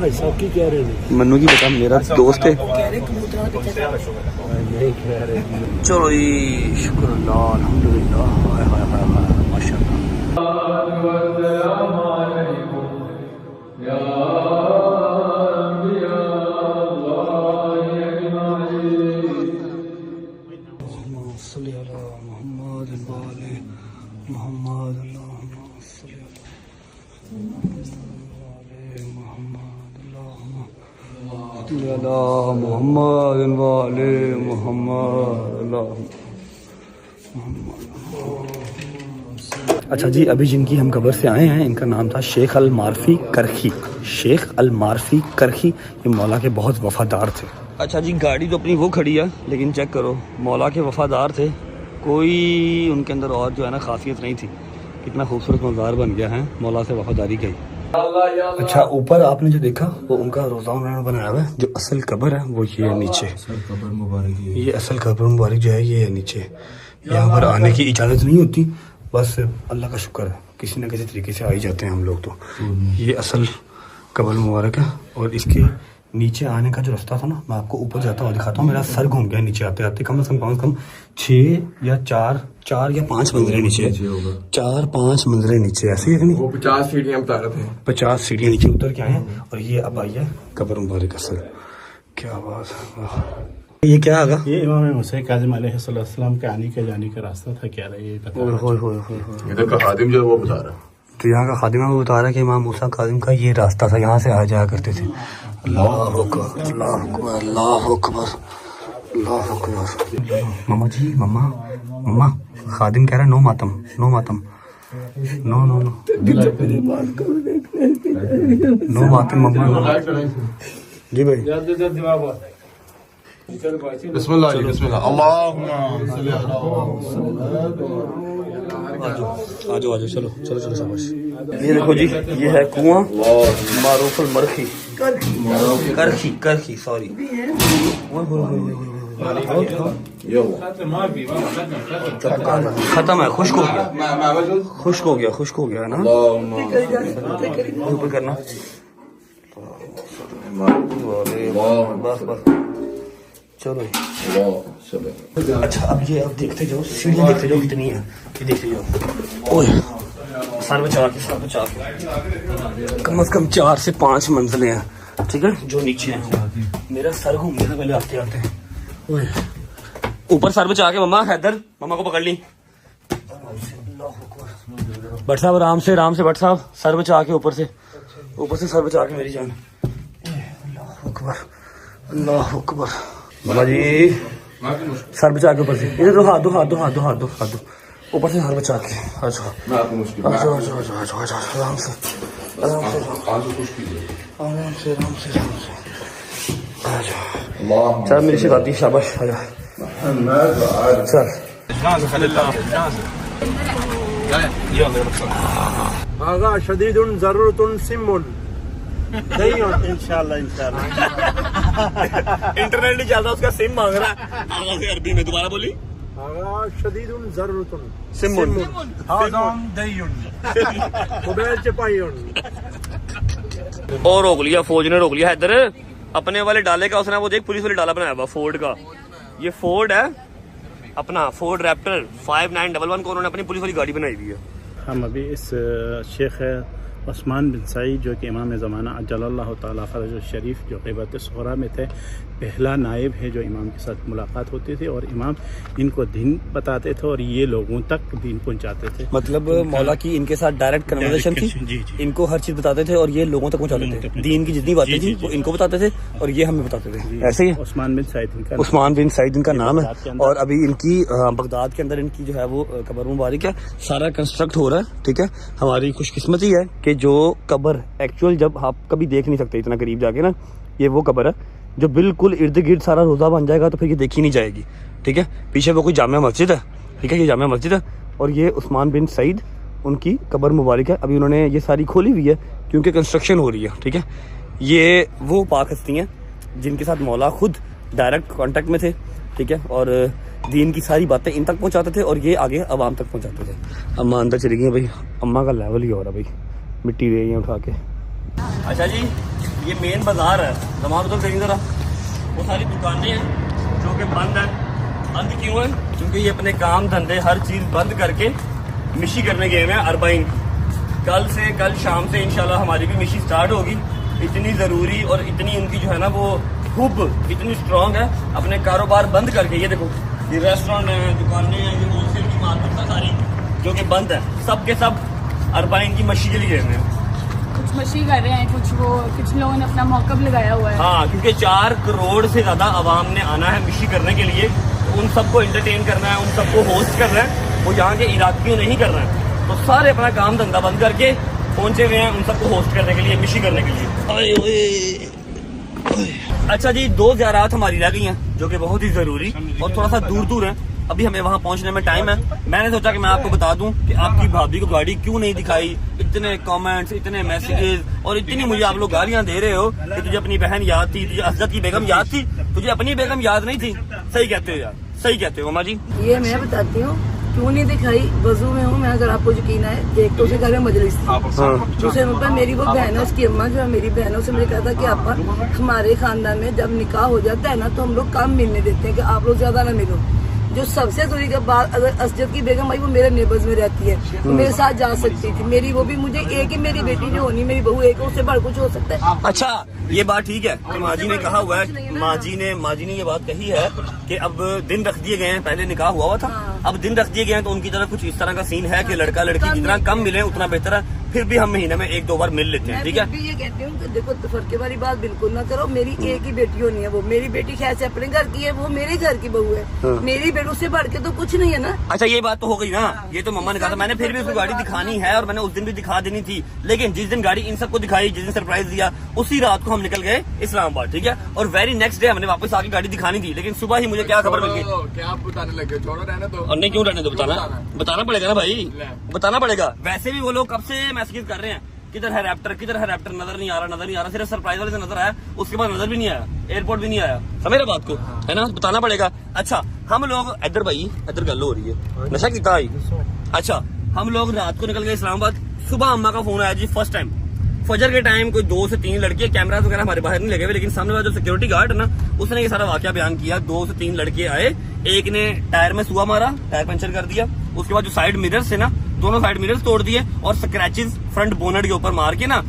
भाई साहब की कह रहे हैं। मन्नू की बेटा मेरा दोस्त है। चलो जी, शुक्र अल्लाह, अल्हम्दुलिल्लाह, अच्छा जी, अभी जिनकी हम कब्र से आए हैं, इनका नाम था शेख अल मारफी करखी। शेख अल मारफी करखी ये मौला के बहुत वफादार थे। अच्छा जी, गाड़ी तो अपनी वो खड़ी है, लेकिन चेक करो, मौला के वफादार थे, कोई उनके अंदर और जो है ना खासियत नहीं थी। कितना खूबसूरत मज़ार बन गया है मौला से वफादारी का। अच्छा, ऊपर आपने जो देखा वो उनका रोज़ा उन्होंने बनाया हुआ है। जो असल कब्र है वो ये है नीचे, ये असल कब्र मुबारक जो है ये है नीचे। यहाँ पर आने की इजाज़त नहीं होती, बस अल्लाह का शुक्र है किसी न किसी तरीके से आ ही जाते हैं हम लोग। तो ये असल कब्र मुबारक है, और इसके नीचे आने का जो रास्ता था ना, मैं आपको ऊपर जाता हुआ दिखाता हूँ। मेरा सर घूम गया नीचे आते आते। कम से कम 6 या 4 मंजिलें नीचे, 4-5 मंजिलें नीचे, ऐसे ही नहीं, वो 50 सीढ़ियाँ बता रहे थे। 50 सीढ़ियाँ नीचे उतर के आए हैं, और ये अब आई है कब्र मुबारक असल। क्या बात है। ये क्या आगा? ये इमाम मूसा काज़िम अलैहिस्सलाम के आने के जाने का रास्ता था। क्या रहा ये बता? इधर का खादिम जो है वो बता रहा है। तो यहाँ का खादिम वो बता रहा है कि इमाम मूसा काज़िम का ये रास्ता था, यहाँ से आ जाया करते थे। अल्लाह अकबर, अल्लाह अकबर, अल्लाह अकबर, अल्लाह अकबर। मम्मा जी, मम्मा खादिम कह रहा है नो मातम, नो मातम, नो नो नो नो मातम मम्मा। जी भाई, बिस्मिल्लाह जी, बिस्मिल्लाह। आ जाओ चलो शाबाश। ये देखो जी, ये है कुआं मारूफुल मरखी करखी सॉरी। खत्म है, खुश्क हो गया ना। ऊपर करना, बस चलो। अच्छा, अब देखते जाओ, सीढ़ियाँ देखते जाओ कितनी है, ये देखते जाओ। ओए, सर बचा के कम से कम 4 से 5 मंजिलें हैं, ठीक है, जो नीचे हैं। मेरा सर घूम गया था पहले आते आते। ओए ऊपर सर बचा के मम्मा हैदर मम्मा को पकड़ ली। भट्ट साहब आराम से भट्ट साहब, सर बचा के ऊपर से सर बचा के मेरी जान। अल्लाह अकबर मम्मा जी, सर बचा के ऊपर से, इधर दो हाथ दो ऊपर से सर बचा के। अच्छा आराम से चल मेरी शिकायती शाबाश आजा चल। आगा शदीदुन ज़रूरतुन सिमुन इंशाल्लाह इंटरनेट नहीं चलता, उसका सिम मांग रहा है अरबी में। दोबारा बोली। आगा शदीदुन ज़रूरतुन सिमुन आज़म दय्युन मोबाइल चपायुन। और रोक लिया, फौज ने रोक लिया हैदर। अपने वाले डाले का उसने वो देख पुलिस वाले डाला बनाया हुआ फोर्ड का। ये फोर्ड है अपना, फोर्ड रैप्टर 5911 को उन्होंने अपनी पुलिस वाली गाड़ी बनाई हुई है। हम अभी इस शेख उस्मान बिन सईद जो कि इमाम ज़माना अज्जलल्लाहु ताला फ़रजहु शरीफ जो ग़ीबत सुग़रा में थे, पहला नायब है जो इमाम के साथ मुलाकात होती थी और इमाम इनको दीन बताते थे और ये लोगों तक दीन पहुंचाते थे। मतलब मौला की इनके साथ डायरेक्ट कन्वर्सेशन थी। जी। इनको हर चीज बताते थे और ये लोगों तक पहुंचाते थे। दीन की जितनी बातें थी वो इनको बताते थे और ये हमें बताते थे। ऐसे ही उस्मान बिन सईद इनका नाम है। और अभी इनकी बगदाद के अंदर इनकी जो है वो कब्र मुबारक है, सारा कंस्ट्रक्ट हो रहा है। ठीक है, हमारी खुशकिस्मती है कि जो कब्र एक्चुअल जब आप कभी देख नहीं सकते इतना करीब जाके ना, ये वो कब्र है जो बिल्कुल इर्द गिर्द सारा रोजा बन जाएगा तो फिर ये देखी नहीं जाएगी। ठीक है, पीछे वो कोई जामिया मस्जिद है। ठीक है, ये जामिया मस्जिद है और ये उस्मान बिन सईद उनकी कब्र मुबारक है। अभी उन्होंने ये सारी खोली हुई है क्योंकि कंस्ट्रक्शन हो रही है। ठीक है, ये वो पाक हस्ती हैं जिनके साथ मौला खुद डायरेक्ट कांटेक्ट में थे। ठीक है, और दीन की सारी बातें इन तक पहुंचाते थे और ये आगे अवाम तक पहुंचाते थे। अम्मा अंदर चली गई भाई, अम्मा का लेवल ही हो रहा भाई, मिट्टी ले गई उठा के। अच्छा जी, ये मेन बाजार है, तमाम तो कहीं जरा वो सारी दुकानें हैं जो कि बंद है। बंद क्यों है? क्योंकि ये अपने काम धंधे हर चीज बंद करके मिशी करने गए हुए हैं अरबाइन। कल शाम से इंशाल्लाह हमारी भी मिशी स्टार्ट होगी। इतनी जरूरी और इतनी उनकी जो है ना वो हुब इतनी स्ट्रांग है, अपने कारोबार बंद करके। ये देखो, ये रेस्टोरेंट है, दुकानें हैं, ये होलसेल की मार्केट है सारी जो कि बंद है, सब के सब अरबाइन की मशी के लिए गए हुए हैं। कुछ मशी कर रहे हैं, कुछ लोगों ने अपना मौकब लगाया हुआ है। हाँ, क्योंकि 4 करोड़ से ज्यादा आवाम ने आना है मिशी करने के लिए। उन सबको एंटरटेन करना है, उन सबको होस्ट करना है। वो यहाँ के इराकियों नहीं कर रहे हैं, तो सारे अपना काम धंधा बंद करके पहुंचे हुए हैं उन सबको होस्ट करने के लिए, मिशी करने के लिए। अच्छा जी, 2 ज़ियारात हमारी रह गई हैं जो कि बहुत ही जरूरी और थोड़ा सा दूर है। अभी हमें वहां पहुंचने में टाइम है। मैंने सोचा कि मैं आपको बता दूं कि आपकी भाभी को गाड़ी क्यों नहीं दिखाई। इतने कमेंट्स, इतने मैसेजेस और इतनी मुझे आप लोग गालियां दे रहे हो कि तुझे अपनी बहन याद थी, तुझे असद की बेगम याद थी, तुझे अपनी बेगम याद नहीं थी। सही कहते हो यार, सही कहते हो मामा जी। ये मैं बताती हूँ क्यों नहीं दिखाई। वजू में हूँ मैं, अगर आपको यकीन है। एक तो उसे घर में मजलिस थी, दूसरे नंबर मेरी वो बहन है, उसकी अम्मा जो है मेरी बहन है, उसे मुझे कहा था कि आपा हमारे खानदान में जब निकाह हो जाता है ना तो हम लोग कम मिलने देते हैं कि आप लोग ज्यादा ना मिलो। जो सबसे दूरी के बाद अगर असजद की बेगम आई वो मेरे नेबर्स में रहती है, वो मेरे साथ जा सकती थी। मेरी वो भी मुझे एक ही मेरी बेटी जो होनी मेरी बहू एक, उससे बढ़ कुछ हो सकता है। अच्छा, ये बात ठीक है कि माँ जी ने कहा हुआ है, माँ जी ने ये बात कही है कि अब दिन रख दिए गए हैं। पहले निकाह हुआ था, अब दिन रख दिए गए हैं तो उनकी तरफ कुछ इस तरह का सीन है कि लड़का लड़की जितना कम मिले उतना बेहतर है। फिर भी हम महीने में 1-2 बार मिल लेते हैं। ठीक है, ये कहती हूँ कि देखो फर्के वाली बात बिल्कुल ना करो। मेरी एक ही बेटी होनी है, वो मेरी बेटी खैर से अपने घर की है, वो मेरे घर की बहू है। मेरी बेटू से बढ़ के तो कुछ नहीं है ना। अच्छा, ये बात तो हो गई ना, ये तो मम्मा ने कहा था। मैंने फिर भी उसको गाड़ी दिखानी है और मैंने उस दिन भी दिखा देनी थी, लेकिन जिस दिन गाड़ी इन सबको दिखाई, जिस दिन सरप्राइज दिया, उसी रात को हम निकल गए इस्लामाबाद। ठीक है, और वेरी नेक्स्ट डे हमने वापस आके गाड़ी दिखानी थी, लेकिन सुबह ही मुझे क्या खबर मिल गई। क्या आप बताने लगे? छोड़ो, रहने दो। और नहीं, क्यों रहने दो, बताना पड़ेगा ना भाई, बताना पड़ेगा। वैसे भी वो लोग कब से मैसेज कर रहे हैं, किधर है रैप्टर, किधर है रैप्टर, नजर नहीं आ रहा। सिर्फ सरप्राइज वाले से नजर आया, उसके बाद नजर भी नहीं आया, एयरपोर्ट भी नहीं आया। समझ रहे बात को, है ना, बताना पड़ेगा। अच्छा, हम लोग इधर गल हो रही है, नशा कितना आई। अच्छा, हम लोग रात को निकल गए इस्लामाबाद। सुबह अम्मा का फोन आया जी, फर्स्ट टाइम फजर के टाइम। कोई 2 से 3 लड़के, कैमरा वगैरह हमारे बाहर नहीं लगे हुए, लेकिन सामने वाला जो सिक्योरिटी गार्ड है ना, उसने ये सारा वाकया बयान किया। 2 से 3 लड़के आए, एक ने टायर में सुआ मारा, टायर पंचर कर दिया। उसके बाद जो साइड मिरर्स थे ना, दोनों साइड मिरर्स तोड़ दिए और स्क्रैचेस फ्रंट बोनट के ऊपर मार के ना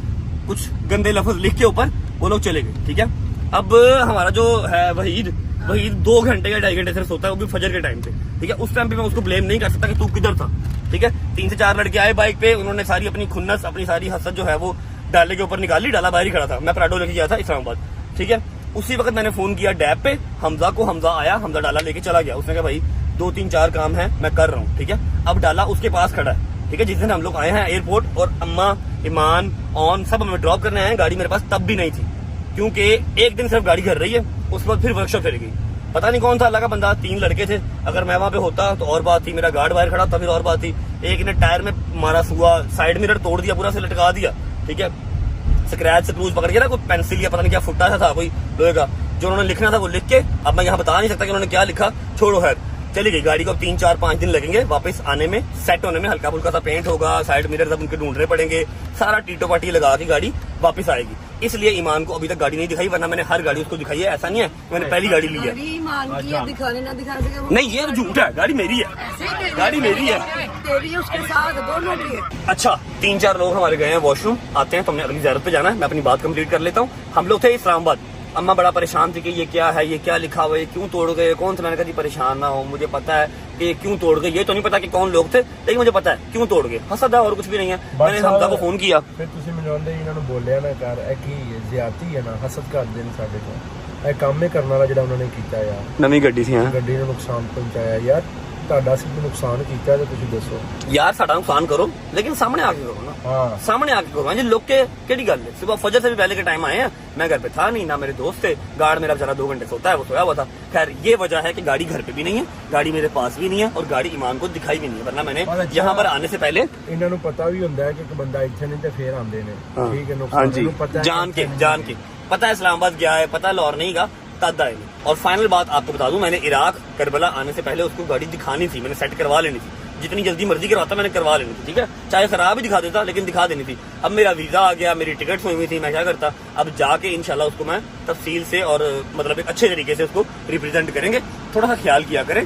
कुछ गंदे लफ्ज लिख के ऊपर वो लोग चले गए। ठीक है, अब हमारा जो है वहीद, वही 2 घंटे या 2.5 घंटे से सोता है, वो भी फजर के टाइम पे, ठीक है। उस टाइम पे मैं उसको ब्लेम नहीं कर सकता कि तू किधर था, ठीक है। 3 से 4 लड़के आए बाइक पे, उन्होंने सारी अपनी खुन्नस, अपनी सारी हसद जो है वो डाले के ऊपर निकाली। डाला बाहर ही खड़ा था, मैं पराठो लेके गया था इस्लामाबाद, ठीक है। उसी वक्त मैंने फोन किया डैब पे हमजा को, हमजा आया, हमजा डाला लेके चला गया। उसने कहा भाई 2-3-4 काम है मैं कर रहा हूँ, ठीक है। अब डाला उसके पास खड़ा है, ठीक है। जिस दिन हम लोग आए हैं एयरपोर्ट, और अम्मा, ईमान, ऑन सब हमें ड्रॉप करने आए हैं, गाड़ी मेरे पास तब भी नहीं थी, क्योंकि एक दिन सिर्फ गाड़ी घर रही है, उसके बाद फिर वर्कशॉप चली गई। पता नहीं कौन था अल्लाह का बंदा, 3 लड़के थे। अगर मैं वहां पे होता तो और बात थी, मेरा गार्ड बाहर खड़ा था फिर और बात थी। एक ने टायर में मारा सुआ, साइड मिरर तोड़ दिया, पूरा से लटका दिया, ठीक है। स्क्रैच से क्रूज पकड़ के ना, कोई पेंसिल या पता नहीं क्या फुट्टा सा था कोई लोहे का, जो उन्होंने लिखना था वो लिख के, अब मैं यहाँ बता नहीं सकता कि उन्होंने क्या लिखा, छोड़ो है। चली गई गाड़ी को, 3-4-5 दिन लगेंगे वापस आने में, सेट होने में। हल्का फुल्का सा पेंट होगा, साइड मिरर सब उनके ढूंढने पड़ेंगे, सारा टीटो पाटी लगा के गाड़ी वापस आएगी। इसलिए ईमान को अभी तक गाड़ी नहीं दिखाई, वरना मैंने हर गाड़ी उसको दिखाई है। ऐसा नहीं है मैंने पहली गाड़ी ली है, दिखाने ना दिखाने से नहीं ये झूठ है, गाड़ी मेरी है, गाड़ी मेरी है, तेरी उसके साथ दोनों की है। अच्छा 3-4 लोग हमारे गए हैं वॉशरूम, आते हैं, तुमने अगली ज़ियारत पे जाना है, मैं अपनी बात कंप्लीट कर लेता हूँ। हम लोग थे इस्लामाबाद, अम्मा बड़ा परेशान थी कि ये क्या है, ये क्या लिखा हुआ है, क्यों तोड़ गए, कौन सा। मैंने कहा जी परेशान ना हो, मुझे पता है कि क्यों तोड़ गए, ये तो नहीं पता कि कौन लोग थे, लेकिन मुझे पता है क्यों तोड़ गए। हसद है और कुछ भी नहीं है। मैंने हमजा को फोन किया, फिर तुसी मिलाਉਂਦੇ ਇਹਨਾਂ ਨੂੰ ਬੋਲਿਆ ਨਾ ਕਰ, ਇਹ ਕੀ ਜ਼ਿਆਦਤੀ ਹੈ ਨਾ, ਹਸਦ ਕਰਦੇ ਨੇ ਸਾਡੇ ਤੋਂ। ਇਹ ਕੰਮ ਹੀ ਕਰਨ ਵਾਲਾ ਜਿਹੜਾ ਉਹਨਾਂ ਨੇ ਕੀਤਾ ਯਾਰ, नवी गड्डी थी हाँ। ਗੱਡੀ ਨੂੰ ਨੁਕਸਾਨ ਪਹੁੰਚਾਇਆ ਯਾਰ, ਤੁਹਾਡਾ ਸਿੱਧਾ ਨੁਕਸਾਨ ਕੀਤਾ ਤੇ ਤੁਸੀਂ ਦੱਸੋ यार साडा नुकसान करो, लेकिन सामने आके करो ना, हाँ। सामने आके करो। जी लोग के केड़ी गल है, सुबह फजर से भी पहले के टाइम आए हैं, मैं घर पे था नहीं, ना मेरे दोस्त थे, गार्ड मेरा बेचारा 2 घंटे सोता है, वो सोया हुआ था। खैर ये वजह है कि गाड़ी घर पे भी नहीं है, गाड़ी मेरे पास भी नहीं है, और गाड़ी ईमान को दिखाई भी नहीं है, वरना मैंने यहाँ पर आने से पहले ਇਹਨਾਂ ਨੂੰ ਪਤਾ ਵੀ ਹੁੰਦਾ ਹੈ ਕਿ ਇੱਕ ਬੰਦਾ ਇੱਥੇ ਨਹੀਂ ਤੇ ਫੇਰ ਆਉਂਦੇ ਨੇ, ਠੀਕ ਹੈ। हाँ ਨੁਕਸਾਨ जी, ਨੂੰ ਪਤਾ ਹੈ, जान के पता है इस्लामाबाद गया है, पता लाहौर नहीं गया तद आए। और फाइनल बात आपको बता दूं, मैंने इराक करबला आने से पहले उसको गाड़ी दिखानी थी, मैंने सेट करवा लेनी थी, जितनी जल्दी मर्जी करवाता मैंने करवा लेनी थी, ठीक है। चाहे खराब ही दिखा देता, लेकिन दिखा देनी थी। अब मेरा वीजा आ गया, मेरी टिकट हुई हुई थी, मैं क्या करता, अब जाके इंशाल्लाह उसको मैं तफसील से और मतलब एक अच्छे तरीके से उसको रिप्रेजेंट करेंगे। थोड़ा सा ख्याल किया करें।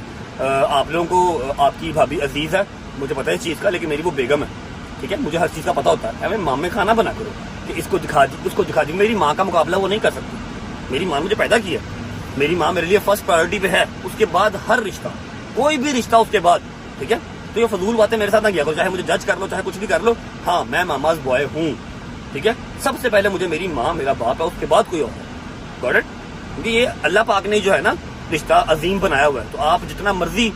आप लोगों को आपकी भाभी अजीज है, मुझे पता है इस चीज का, लेकिन मेरी वो बेगम है, ठीक है। मुझे हर चीज का पता होता है। हमें माँ में खाना बना करो कि इसको दिखा दी, उसको दिखा दी। मेरी माँ का मुकाबला वो नहीं कर सकती। मेरी माँ मुझे पैदा किया, मेरी माँ मेरे लिए फर्स्ट प्रायोरिटी पे है, उसके बाद हर रिश्ता, कोई भी रिश्ता उसके बाद, ठीक है। तो ये फजूल बातें मेरे साथ ना किया करो, चाहे मुझे जज कर लो, चाहे कुछ भी कर लो। हाँ मैं मामाज बॉय हूँ, ठीक है। सबसे पहले मुझे मेरी माँ, मेरा बाप है, उसके बाद कोई और है, गॉट इट। क्योंकि ये अल्लाह पाक ने जो है ना रिश्ता अजीम बनाया हुआ है, तो आप जितना मर्जी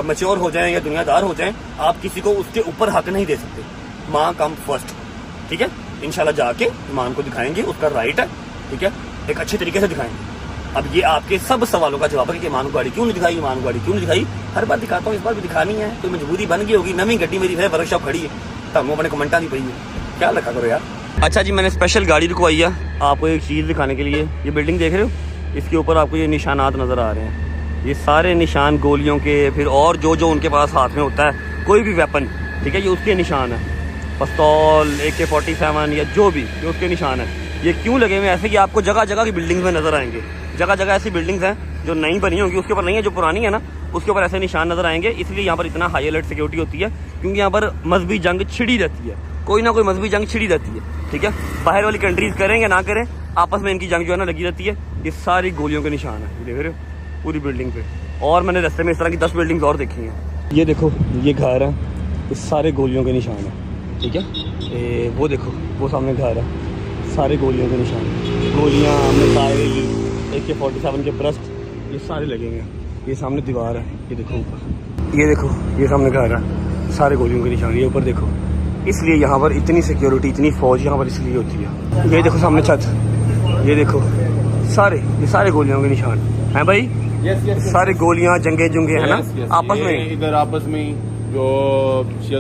मैच्योर हो जाएं या दुनियादार हो जाएं, आप किसी को उसके ऊपर हक नहीं दे सकते। माँ कम फर्स्ट, ठीक है। इंशाल्लाह जाके ईमान को दिखाएंगे, उसका राइट है, ठीक है, एक अच्छे तरीके से दिखाएंगे। अब ये आपके सब सवालों का जवाब है कि ईमान को गाड़ी क्यों नहीं दिखाई, ईमान को गाड़ी क्यों नहीं दिखाई। हर बार दिखाता हूँ, इस बार भी दिखानी है, कोई मजबूरी बन गई होगी। नवी गड्डी मेरी है, वर्कशॉप खड़ी है, तब अपने कमेंटा नहीं पड़ी है, क्या लगा करो यार। अच्छा जी, मैंने स्पेशल गाड़ी रुकवाई है आपको एक चीज़ दिखाने के लिए। ये बिल्डिंग देख रहे हो, इसके ऊपर आपको ये निशानात नज़र आ रहे हैं, ये सारे निशान गोलियों के, फिर और जो जो उनके पास हाथ में होता है कोई भी वेपन, ठीक है, ये उसके निशान है। पिस्तौल, AK-47 या जो भी, ये उसके निशान है। ये क्यों लगे हुए ऐसे कि आपको जगह जगह की बिल्डिंग्स में नजर आएंगे। जगह जगह ऐसी बिल्डिंग्स हैं जो नई बनी होंगी, उसके ऊपर नहीं है, जो पुरानी है ना उसके ऊपर ऐसे निशान नजर आएंगे। इसलिए यहाँ पर इतना हाई अलर्ट सिक्योरिटी होती है, क्योंकि यहाँ पर मजहबी जंग छिड़ी रहती है, कोई ना कोई मजहबी जंग छिड़ी रहती है, ठीक है। बाहर वाली कंट्रीज करें या ना करें, आपस में इनकी जंग जो है ना लगी रहती है। ये सारी गोलियों के निशान है, देख रहे हो पूरी बिल्डिंग पे। और मैंने रास्ते में इस तरह की 10 बिल्डिंग्स और देखी हैं। ये देखो, ये घर है, ये सारे गोलियों के निशान है, ठीक है। वो देखो, वो सामने घर है, सारे गोलियों के निशान, गोलियाँ, मिसाइल, AK-47 के ब्रस्ट, ये सारे लगेंगे। ये सामने दीवार है, ये देखो ऊपर, ये देखो, ये सामने घर है, सारे गोलियों के निशान। ये ऊपर देखो, इसलिए यहाँ पर इतनी सिक्योरिटी, इतनी फौज यहाँ पर इसलिए होती है। ये देखो सामने छत, ये देखो ये सारे गोलियों के निशान हैं भाई। सारे गोलियाँ, जंगे जुंगे है ना आपस में, इधर आपस में जो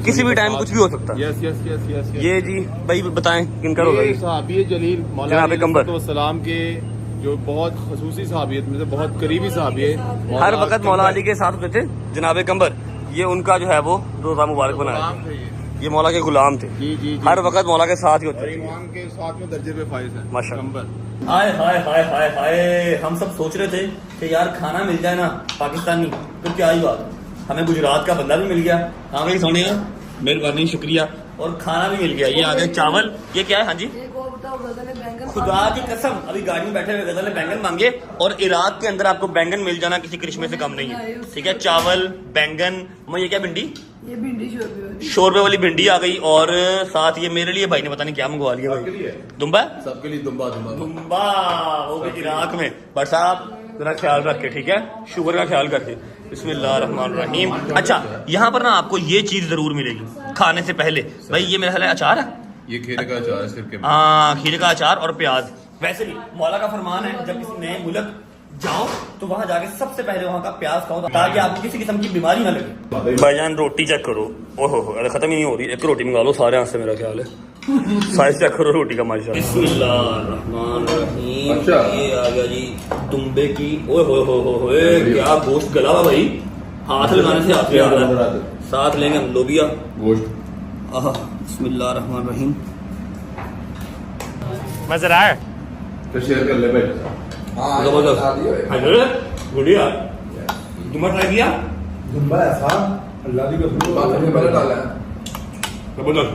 किसी भी टाइम कुछ भी हो सकता है। Yes yes yes yes. ये जी भाई बताएं किनका होगा ये? सहाबी जलील जनाब कंबर सलाम के जो बहुत खसूसी सहाबियत में से बहुत करीबी सहाबी है, हर वक्त मौला अली के साथ होते थे जनाब कंबर। ये उनका जो है वो रोजा मुबारक बनाया, ये मौला के गुलाम थे। जी जी, हर वक्त मौला के साथ ही होते थे, ईमान के साथ में दर्जे पे फाइज है माशाअल्लाह। हाय हाय हाय हाय हाय, हम सब सोच रहे थे कि यार खाना मिल जाए ना पाकिस्तानी, तो क्या ही बात, हमें गुजरात का बंदा भी मिल गया। हाँ भाई सोनिया, मेहरबानी, शुक्रिया। और खाना भी मिल गया। ये आ गया चावल, ये क्या है? हाँ जी, मांगता हो गजल बैंगन खुदा की कसम अभी गाड़ी में बैठे हुए गजल ने बैंगन मांगे और इराक के अंदर आपको बैंगन मिल जाना किसी करिश्मे से कम नहीं है। ठीक है, चावल बैंगन, ये क्या भिंडी, ये भिंडी शोरबे शोरबे वाली भिंडी आ गई और साथ ये मेरे लिए भाई ने पता नहीं क्या मंगवा लिया भाई, दुम्बा सबके लिए दुम्बा दुम्बा दुम्बा हो गई इराक में। बट साहब जरा ख्याल रख के, ठीक है, शुगर का ख्याल करके। बिस्मिल्लाहिर्रहमानिर्रहीम। अच्छा यहाँ पर ना आपको ये चीज जरूर मिलेगी खाने से पहले भाई, ये मेरा ख्याल है अचार है, ये खीरे का अचार है सिर्फ के हाँ खीरे का अचार और प्याज। वैसे भी मौला का फरमान है जब किसी नए मुल्क जाओ तो वहां जाके सबसे पहले वहां का प्याज खाओ ताकि आपको किसी किस्म की बीमारी ना लगे। भाईजान रोटी चेक करो, ओहो अरे खत्म ही नहीं हो रही, एक रोटी मंगा लो सारे हाथ से, मेरा ख्याल है साइज चेक करो रोटी का माशाल्लाह। बिस्मिल्लाहिर्रहमानिर्रहीम। अच्छा। ये आ गया जी दुम्बे की, ओए हो क्या गोश्त गला हुआ भाई, हाथ लगाने से हाथ आ रहा है। साथ लेंगे हम लोबिया गोश्त। बिस्मिल्लाहिर्रहमानिर्रहीम। मजा आ रहा है तो शेयर कर ले भाई। जबरदस्त गुड़िया तुम्हें ट्राई किया दुम्बा ऐसा अल्लाह की कसम पहले डाला है। जबरदस्त।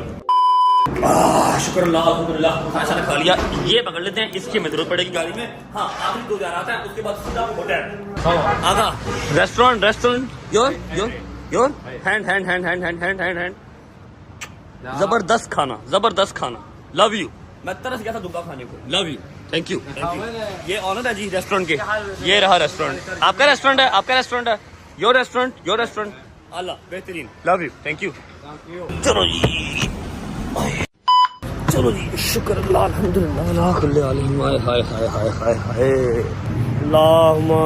शुक्र अल्लाह खाना खा लिया, ये पकड़ लेते हैं, इसकी हमें जरूरत पड़ेगी गाड़ी में। हाँ आखिरी 2 हजार आता है, उसके बाद सीधा hotel Agha restaurant your hand जबरदस्त खाना लव यू। मैं तरस गया था दुब्बा खाने को, लव यू, थैंक यू। ये ऑनर है जी रेस्टोरेंट के, ये रहा रेस्टोरेंट, आपका रेस्टोरेंट है, योर रेस्टोरेंट अल्लाह बेहतरीन, लव यू, थैंक यू। चलो जी शुक्र अल्लाह अल्हम्दुलिल्लाह अला कुल्ली हाल। हाय अल्लाहुम्मा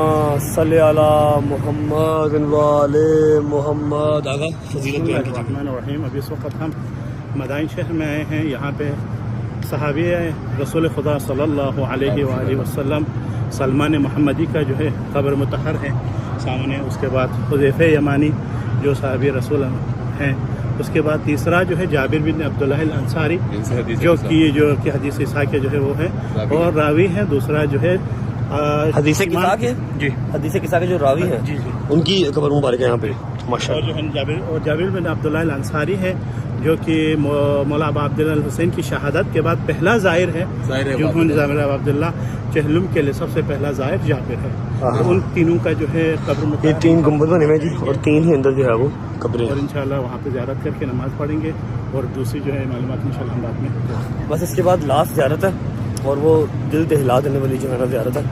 सल्ली अला मुहम्मद व आले मुहम्मद। आगा फजीलत बयान कीजिए। अभी इस वक्त हम मदाइन शहर में आए हैं। यहाँ पे सहाबी रसूल खुदा सल्लल्लाहु अलैहि वसल्लम सलमान मोहम्मदी का जो है कब्र मुतहर है सामने। उसके बाद हुज़ैफ़ा यमानी जो सहाबी रसूल हैं। उसके बाद तीसरा जो है जाबिर बिन अब्दुल्लाह अल अंसारी जो कि हदीस इसा के जो है वो है और रावी है। दूसरा जो है हदीस किसा के जी, हदीस किसा के जो रावी है जी उनकी कब्र मुबारक है यहाँ पे माशाअल्लाह। और जो है जाबिर बिन अब्दुल्लाह अल अंसारी है जो कि मौला अबा अब्दुल्ला अल हुसैन की शहादत के बाद पहला ज़ाहिर है जो जाबिर अब्दुल्ला चहलुम के लिए सबसे पहला ज़ाहिर जाबिर है। तो उन तीनों का जो है कब्र में ये 3 गुंबद बने हुए जी और 3 ही अंदर जो है वो कब्रें, और इंशाल्लाह वहाँ पे ज़ियारत करके नमाज पढ़ेंगे और दूसरी जो है मालूमात इंशाल्लाह हम बाद में। बस इसके बाद लास्ट ज़ियारत है और वो दिल दहला देने वाली जो है ना ज़ियारत है।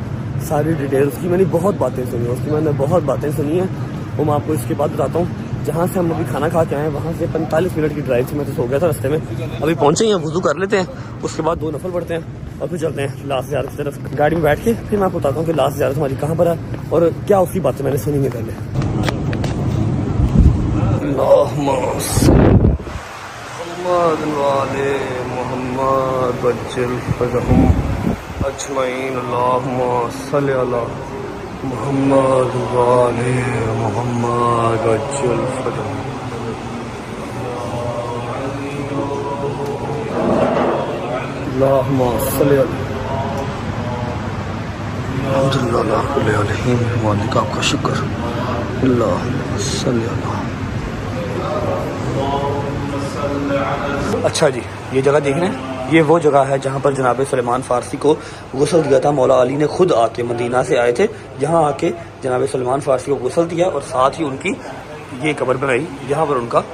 सारी डिटेल्स की मैंने बहुत बातें सुनी, उसकी मैंने बहुत बातें सुनी है, वो मैं आपको इसके बाद बताता हूँ। जहाँ से हम अभी खाना खा के आए वहाँ से 45 मिनट की ड्राइव से मैं तो सो गया था रास्ते में। अभी पहुँचे हैं, वुज़ू कर लेते हैं, उसके बाद 2 नफल पढ़ते हैं और फिर चलते हैं लास्ट ज़ियारत की तरफ। गाड़ी में बैठ के फिर मैं आपको बताता हूँ कि लास्ट ज़ियारत हमारी कहाँ पर है और क्या उसकी बातें मैंने सुनी है पहले। मोहम्मद वाले मोहम्मद अज्जल फजल। अल्लाहुम्मा सल्ली अल्हम्दुलिल्लाह मालिक आपका शुक्र। अल्लाहुम्मा सल्ली अल्लाह। अच्छा जी ये जगह देख रहे हैं, ये वो जगह है जहाँ पर जनाब सलेमान फ़ारसी को गुस्ल दिया था। मौला अली ने खुद आके मदीना से आए थे, यहाँ आके जनाब सलेमान फ़ारसी को गुस्ल दिया और साथ ही उनकी ये कब्र बनाई जहाँ पर उनका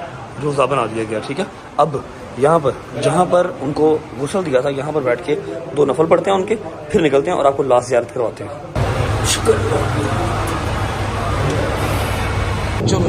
रोज़ा बना दिया गया। ठीक है, अब यहाँ पर जहाँ पर उनको गुस्ल दिया था यहाँ पर बैठ के 2 नफल पढ़ते हैं उनके, फिर निकलते हैं और आपको लास्ट ज़ियारत करवाते हैं। शुक्र। चलो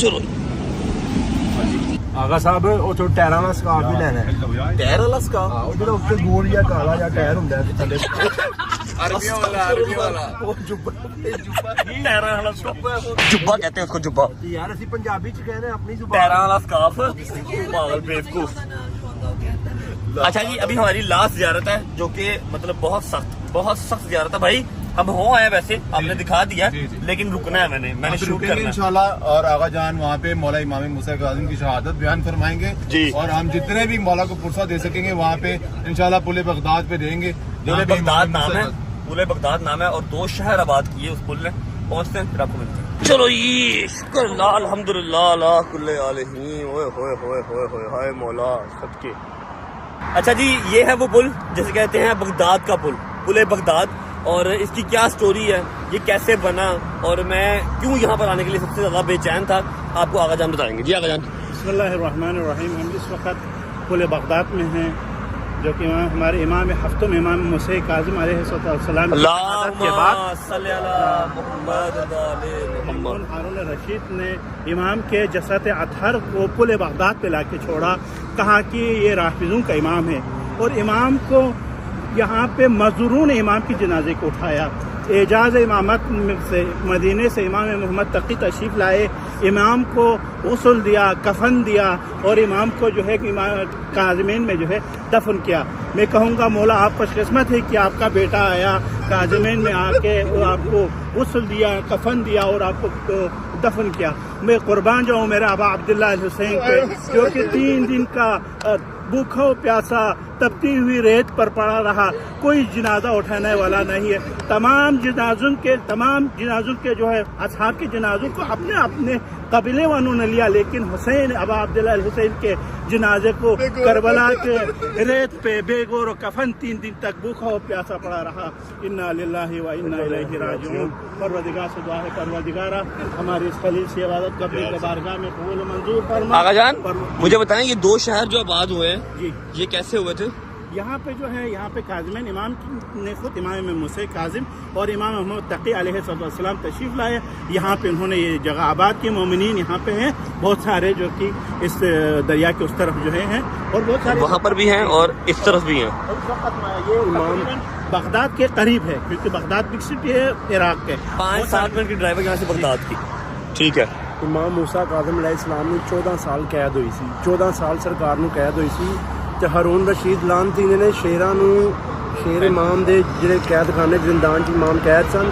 चलो ਆਗਾ ਸਾਹਿਬ ਉਹ ਚੋ ਟਾਇਰਾਂ ਵਾਲਾ ਸਕਾਰਫ ਵੀ ਲੈਣਾ ਹੈ। ਟਾਇਰ ਵਾਲਾ ਸਕਾਰਫ? ਉਹ ਜਿਹੜਾ ਉੱਤੇ ਗੋਲ ਜਾਂ ਕਾਲਾ ਜਾਂ ਟਾਇਰ ਹੁੰਦਾ ਹੈ ਥੱਲੇ अरबी वाला ਉਹ ਜੁੱਬਾ ਟਾਇਰਾਂ ਵਾਲਾ ਸਕਾਰਫ, ਜੁੱਬਾ कहते हैं उसको जुब्बा। ਯਾਰ ਅਸੀਂ ਪੰਜਾਬੀ ਚ ਕਹਿੰਦੇ ਆਪਣੀ ਜ਼ੁਬਾਨ। टैरा वाला स्कार्फ, पागल बेवकूफ। अच्छा जी अभी हमारी लास्ट ज़ियारत है जो कि मतलब बहुत सख्त ज़ियारत है भाई। अब हो आए वैसे आपने दिखा दिया लेकिन रुकना है मैंने शूट करना है इंशाल्लाह। और आगा जान वहाँ पे मौला इमाम मूसा काज़िम की शहादत बयान फरमाएंगे जी। और हम जितने भी मौला को पुरसा दे सकेंगे वहाँ पे इंशाल्लाह पुल बगदाद पे देंगे। पुल बगदाद नाम है पुल बगदाद नाम है और 2 शहर आबाद किए उस पुल ने। पहुंचते हैं फिर आपको मिलते हैं। चलो ये शुक्र अल्हम्दुलिल्लाह अला कुल्ले आलहीन। ओए होए होए होए होए हाय मौला सदके। अच्छा जी, ये है वो पुल जैसे कहते हैं बगदाद का पुल, पुल बगदाद। और इसकी क्या स्टोरी है, ये कैसे बना और मैं क्यों यहाँ पर आने के लिए सबसे ज़्यादा बेचैन था, आपको आगा जान बताएंगे। जी आगा जान। बिस्मिल्लाहिर्रहमानिर्रहीम। हम इस वक्त पुल बगदाद में हैं, जो कि हमारे इमाम हफ्तुम इमाम मूसा काज़िम अलैहिस्सलाम के बाद हारून रशीद ने इमाम के जसरत अतहर को पुल बगदाद पे लाके छोड़ा। कहा कि ये राफिज़ों का इमाम है और इमाम को यहाँ पे मज़दूरों ने इमाम की जनाजे को उठाया। एजाज़ इमामत से मदीने से इमाम मोहम्मद तकी तशरीफ़ लाए, इमाम को गुस्ल दिया, कफन दिया और इमाम को जो है काज़िमीन में जो है दफन किया। मैं कहूँगा मौला आप खुशकिस्मत है कि आपका बेटा आया काज़िमीन में आके आपको गुस्ल दिया, कफन दिया और आपको दफन किया। मैं कुर्बान जाऊँ मेरा अबा अब्दुल्ला अल हुसैन पे, जो कि 3 दिन का भूखा प्यासा तपती हुई रेत पर पड़ा रहा, कोई जनाजा उठाने वाला नहीं है। तमाम जनाजों के जो है असहाब के जनाजों को अपने अपने कबीले वालों ने लिया, लेकिन हुसैन अबा अब्दुल्ला अल हुसैन के जनाजे को करबला के रेत पे बेगौर और कफन 3 दिन तक भूखा और प्यासा पड़ा रहा। इन्ना लिल्लाहि व इन्ना इलैहि राजिऊन। परवरदिगार से दुआ है, परवरदिगारा हमारी इस खलील से इबादत कबीर के बारगाह में कबूल मंजूर फरमा। आगा जान मुझे बताएं, ये 2 शहर जो आबाद हुए हैं जी, ये कैसे हुए थे? यहाँ पे जो है, यहाँ पे काज़िमीन इमाम ने खुद इमाम मूसा काज़िम और इमाम मोहम्मद तकी अलैहिस्सलाम तशरीफ़ लाए। यहाँ पे उन्होंने ये जगह आबाद की। मोमिनीन यहाँ पे हैं बहुत सारे, जो कि इस दरिया के उस तरफ जो हैं और बहुत सारे वहाँ पर भी हैं और इस तरफ भी हैं। ये इमाम बगदाद के करीब है, क्योंकि बगदाद बिग सिटी है इराक के। 5-7 मिनट की ड्राइव है यहाँ से बगदाद की। ठीक है। इमाम मूसा काज़िम अलैहिस्सलाम ਨੂੰ 14 ਸਾਲ ਕੈਦ ਹੋਈ ਸੀ। 14 ਸਾਲ ਸਰਕਾਰ ਨੂੰ ਕੈਦ ਹੋਈ ਸੀ ਤੇ ਹਾरून ਰਸ਼ੀਦ ਲਾਨਤੀ ਨੇ ਸ਼ੇਰਾਂ ਨੂੰ, ਸ਼ੇਰ ਇਮਾਮ ਦੇ ਜਿਹੜੇ ਕੈਦਖਾਨੇ ਜ਼ਿੰਦਾਨ 'ਚ ਇਮਾਮ ਕੈਦ ਸਨ,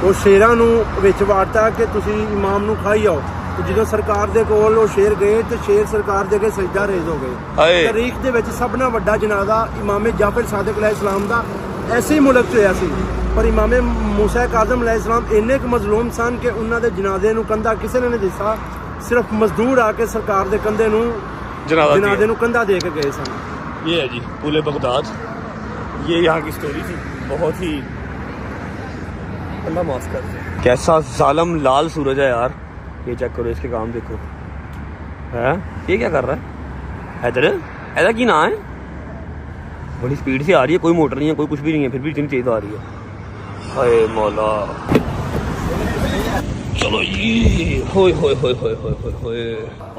ਉਹ ਸ਼ੇਰਾਂ ਨੂੰ ਵਿੱਚ ਵਾਰਤਾ ਕਿ ਤੁਸੀਂ ਇਮਾਮ ਨੂੰ ਖਾਈ ਆਓ। ਤੇ ਜਦੋਂ ਸਰਕਾਰ ਦੇ ਕੋਲ ਉਹ ਸ਼ੇਰ ਗਏ ਤੇ ਸ਼ੇਰ ਸਰਕਾਰ ਦੇ ਅੱਗੇ ਸਜਦਾ ਰੇਜ਼ ਹੋ ਗਏ। ਤਾਰੀਖ ਦੇ ਵਿੱਚ ਸਭ ਨਾਲੋਂ ਵੱਡਾ ਜਨਾਜ਼ਾ ਇਮਾਮ ਜਾਫਰ ਸਾਦਿਕ अलैहिस्सलाम ਦਾ ਐਸੇ ਮੁਲਕ 'ਚ ਹੋਇਆ ਸੀ। ਪਰ ਇਮਾਮ मूसा काज़िम अलैहिस्सलाम ਇੰਨੇ ਕੁ ਮਜ਼ਲੂਮ ਸਨ ਕਿ ਉਹਨਾਂ ਦੇ ਜਨਾਜ਼ੇ ਨੂੰ ਕੰਧਾ ਕਿਸੇ ਨੇ ਨਹੀਂ ਦਿੱਤਾ, ਸਿਰਫ ਮਜ਼ਦੂਰ ਆ ਕੇ ਸਰਕਾਰ ਦੇ ਕੰਧੇ ਨੂੰ जनाजे ਨੂੰ कंधा दे के गए सन। ये है जी पुल बगदाद, ये यहाँ की स्टोरी थी। बहुत ही अल्लाह माफ कर। कैसा जालम लाल सूरज है यार, ये चेक करो, इसके काम देखो। है ये क्या कर रहा है हैदर? ऐसा की ना है, बड़ी स्पीड से आ रही है, कोई मोटर नहीं है, कोई कुछ भी नहीं है, फिर भी इतनी तेज आ रही है। हाय मौला। चलो ये होए होए होए होए होए होए होए।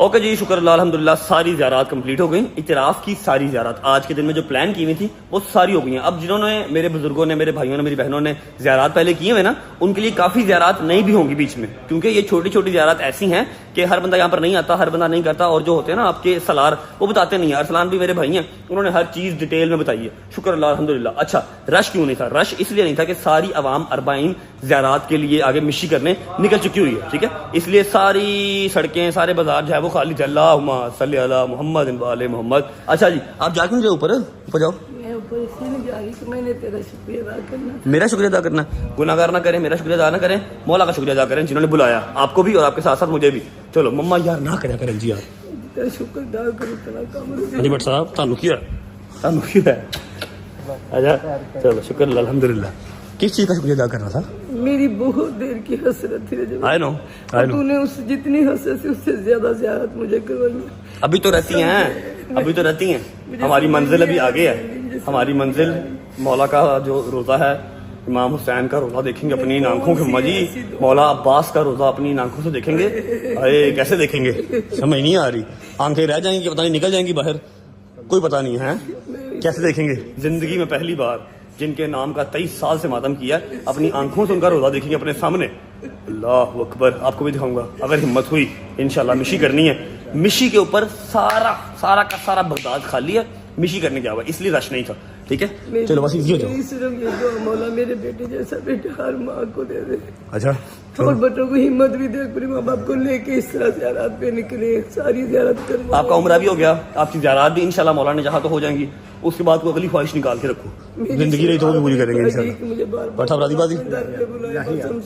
ओके जी, शुक्र अल्लाह अल्हम्दुलिल्लाह सारी ज़ियारत कंप्लीट हो गई। इतराफ़ की सारी ज़ियारत आज के दिन में जो प्लान की हुई थी वो सारी हो गई हैं। अब जिन्होंने, मेरे बुजुर्गों ने, मेरे भाइयों ने, मेरी बहनों ने ज़ियारत पहले किए हुए ना, उनके लिए काफ़ी ज़ियारत नहीं भी होंगी बीच में, क्योंकि ये छोटी छोटी ज़ियारत ऐसी हैं कि हर बंदा यहाँ पर नहीं आता, हर बंदा नहीं करता। और जो होते हैं ना आपके सलार, वो बताते नहीं है। अरसलान भी मेरे भाई हैं, उन्होंने हर चीज़ डिटेल में बताई है। शुक्र अल्लाह अल्हम्दुलिल्लाह। अच्छा, रश क्यों नहीं था? रश इसलिए नहीं था कि सारी अवाम अरबाइन ज़ियारत के लिए आगे मिशी करने निकल चुकी हुई है, ठीक है। इसलिए सारी सड़कें, सारे बाजार जो है वो खाली थे। अल्लाहुम्मा सल्ली अला मुहम्मद व आले मोहम्मद। अच्छा जी, आप जाके मुझे ऊपर जाओ। मैं ऊपर इसलिए नहीं जा रही कि मैंने तेरा शुक्रिया अदा करना। मेरा शुक्रिया अदा करना? गुनाहगार ना करें, मेरा शुक्रिया अदा ना करें, मौला का शुक्रिया अदा करें जिन्होंने बुलाया आपको भी और आपके साथ साथ मुझे भी। चलो मम्मा यार ना करें जी यार, तेरा शुक्र अदा करो, तेरा काम। अजी भट्ट साहब तानू किया अच्छा चलो शुक्र अल्हम्दुलिल्लाह। किस चीज़ का शुक्रिया अदा करना था? मेरी बहुत देर की हसरत थी। आई नो तूने उस जितनी हसरत थी उससे ज्यादा ज़ियारत मुझे करवाई। अभी तो रहती हैं, अभी तो रहती हैं। हमारी मंजिल अभी आगे है। हमारी मंजिल मौला का जो रोज़ा है, इमाम हुसैन का रोज़ा देखेंगे अपनी आंखों के मजी, मौला अब्बास का रोज़ा अपनी आंखों से देखेंगे। अरे कैसे देखेंगे, समझ नहीं आ रही। आंखें रह जाएंगी, पता नहीं निकल जाएंगी बाहर, कोई पता नहीं है कैसे देखेंगे। जिंदगी में पहली बार जिनके नाम का 23 साल से मातम किया, अपनी आंखों से उनका रोज़ा देखेंगे अपने सामने। अल्लाह अकबर। आपको भी दिखाऊंगा अगर हिम्मत हुई इंशाल्लाह। मिशी करनी है, मिशी के ऊपर सारा का सारा बगदाद खाली है, मिशी करने के हुआ, इसलिए रश नहीं था, ठीक है। चलो बस इजी हो जाओ। सिर्फ ये दुआ मौला मेरे बेटे जैसा बेटा हर माँ को दे दे। अच्छा, और बच्चों को हिम्मत भी दे, अपने माँ बाप को लेके इस तरह ज़ियारत पे निकले, सारी ज़ियारत कर। आपका उम्र भी हो गया, आपकी ज़ियारत भी इंशाल्लाह मौला ने चाहा तो हो जाएंगी। उसके बाद कोई अगली ख्वाहिश निकाल के रखो। जिंदगी रही तो वो भी पूरी करेंगे इंशाल्लाह। मुझे बार बट साहब राजी बाजी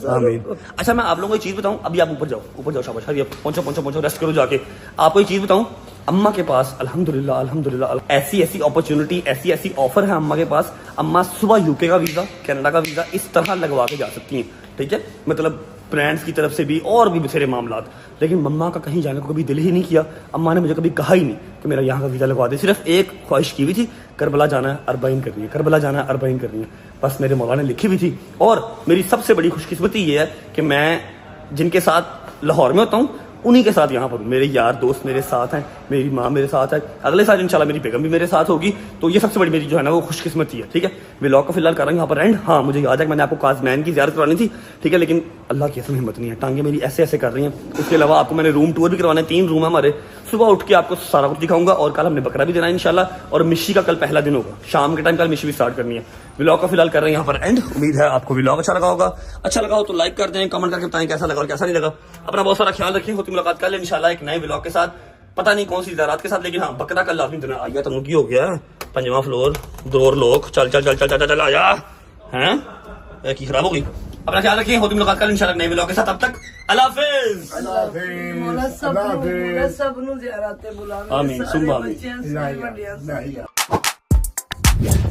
आमीन। अच्छा मैं आप लोगों को एक चीज़ बताऊं, अभी आप ऊपर जाओ शाबाश, हरी पहुंचो रेस्ट करो जाके। आपको एक चीज़ बताऊं, अम्मा के पास अल्हम्दुलिल्लाह ऐसी अपॉर्चुनिटी, ऐसी ऑफर है अम्मा के पास। अम्मा सुबह यूके का वीज़ा, कनाडा का वीज़ा इस तरह लगवा के जा सकती हैं, ठीक है, मतलब फ्रेंड्स की तरफ से भी और भी बथेरे मामलात। लेकिन मम्मा का कहीं जाने को कभी दिल ही नहीं किया। अम्मा ने मुझे कभी कहा ही नहीं कि मेरा यहाँ का वीज़ा लगवा दे। सिर्फ एक ख्वाहिश की हुई थी, करबला जाना है, अरबाइन करनी है, करबला जाना है, अरबाइन करनी है, बस मेरे मौला ने लिखी हुई थी। और मेरी सबसे बड़ी खुशकिस्मती ये है कि मैं जिनके साथ लाहौर में होता हूँ उन्हीं के साथ यहाँ पर हूँ। मेरे यार दोस्त मेरे साथ हैं, मेरी माँ मेरे साथ है, अगले साल इंशाल्लाह मेरी बेगम भी मेरे साथ होगी। तो ये सबसे बड़ी मेरी जो है ना वो खुशकिस्मती है, ठीक है। व्लॉग को फिलहाल कर रहे हैं यहाँ पर एंड। हाँ मुझे याद है कि मैंने आपको काजमैन की ज़ियारत करवानी थी, ठीक है, लेकिन अल्लाह की ऐसी हिम्मत नहीं है, टांगे मेरी ऐसे कर रही हैं। उसके अलावा आपको मैंने रूम टूर भी करवाना है, 3 रूम है हमारे। सुबह उठ के आपको सारा कुछ दिखाऊंगा और कल हमने बकरा भी देना है इंशाल्लाह। और मिशी का कल पहला दिन होगा, शाम के टाइम कल मिशी भी स्टार्ट करनी है। व्लॉग को फिलहाल कर रहे हैं यहाँ पर एंड। उम्मीद है आपको व्लॉग अच्छा लगा होगा। अच्छा लगा हो तो लाइक कर दें, कमेंट करके बताएं कैसा लगा और कैसा नहीं लगा। अपना बहुत सारा ख्याल रखें। होती मुलाकात कल इंशाल्लाह एक नए व्लॉग के साथ, पता नहीं कौन सी ज़रात के साथ, लेकिन हाँ बकरा कल लाजमी देना। आइया तो मुर्गी हो गया, 5वां फ्लोर, 2 लोग, चल आया हैं की खराब हो गई। अपना ख्याल रखिए। होती मुलाकात कल इंशाल्लाह नए व्लॉग के साथ। अब तक अल्लाह हाफिज़। मौला सब नु ज़ियारत बुलावे। आमीन सुम्मा आमीन। बच्चे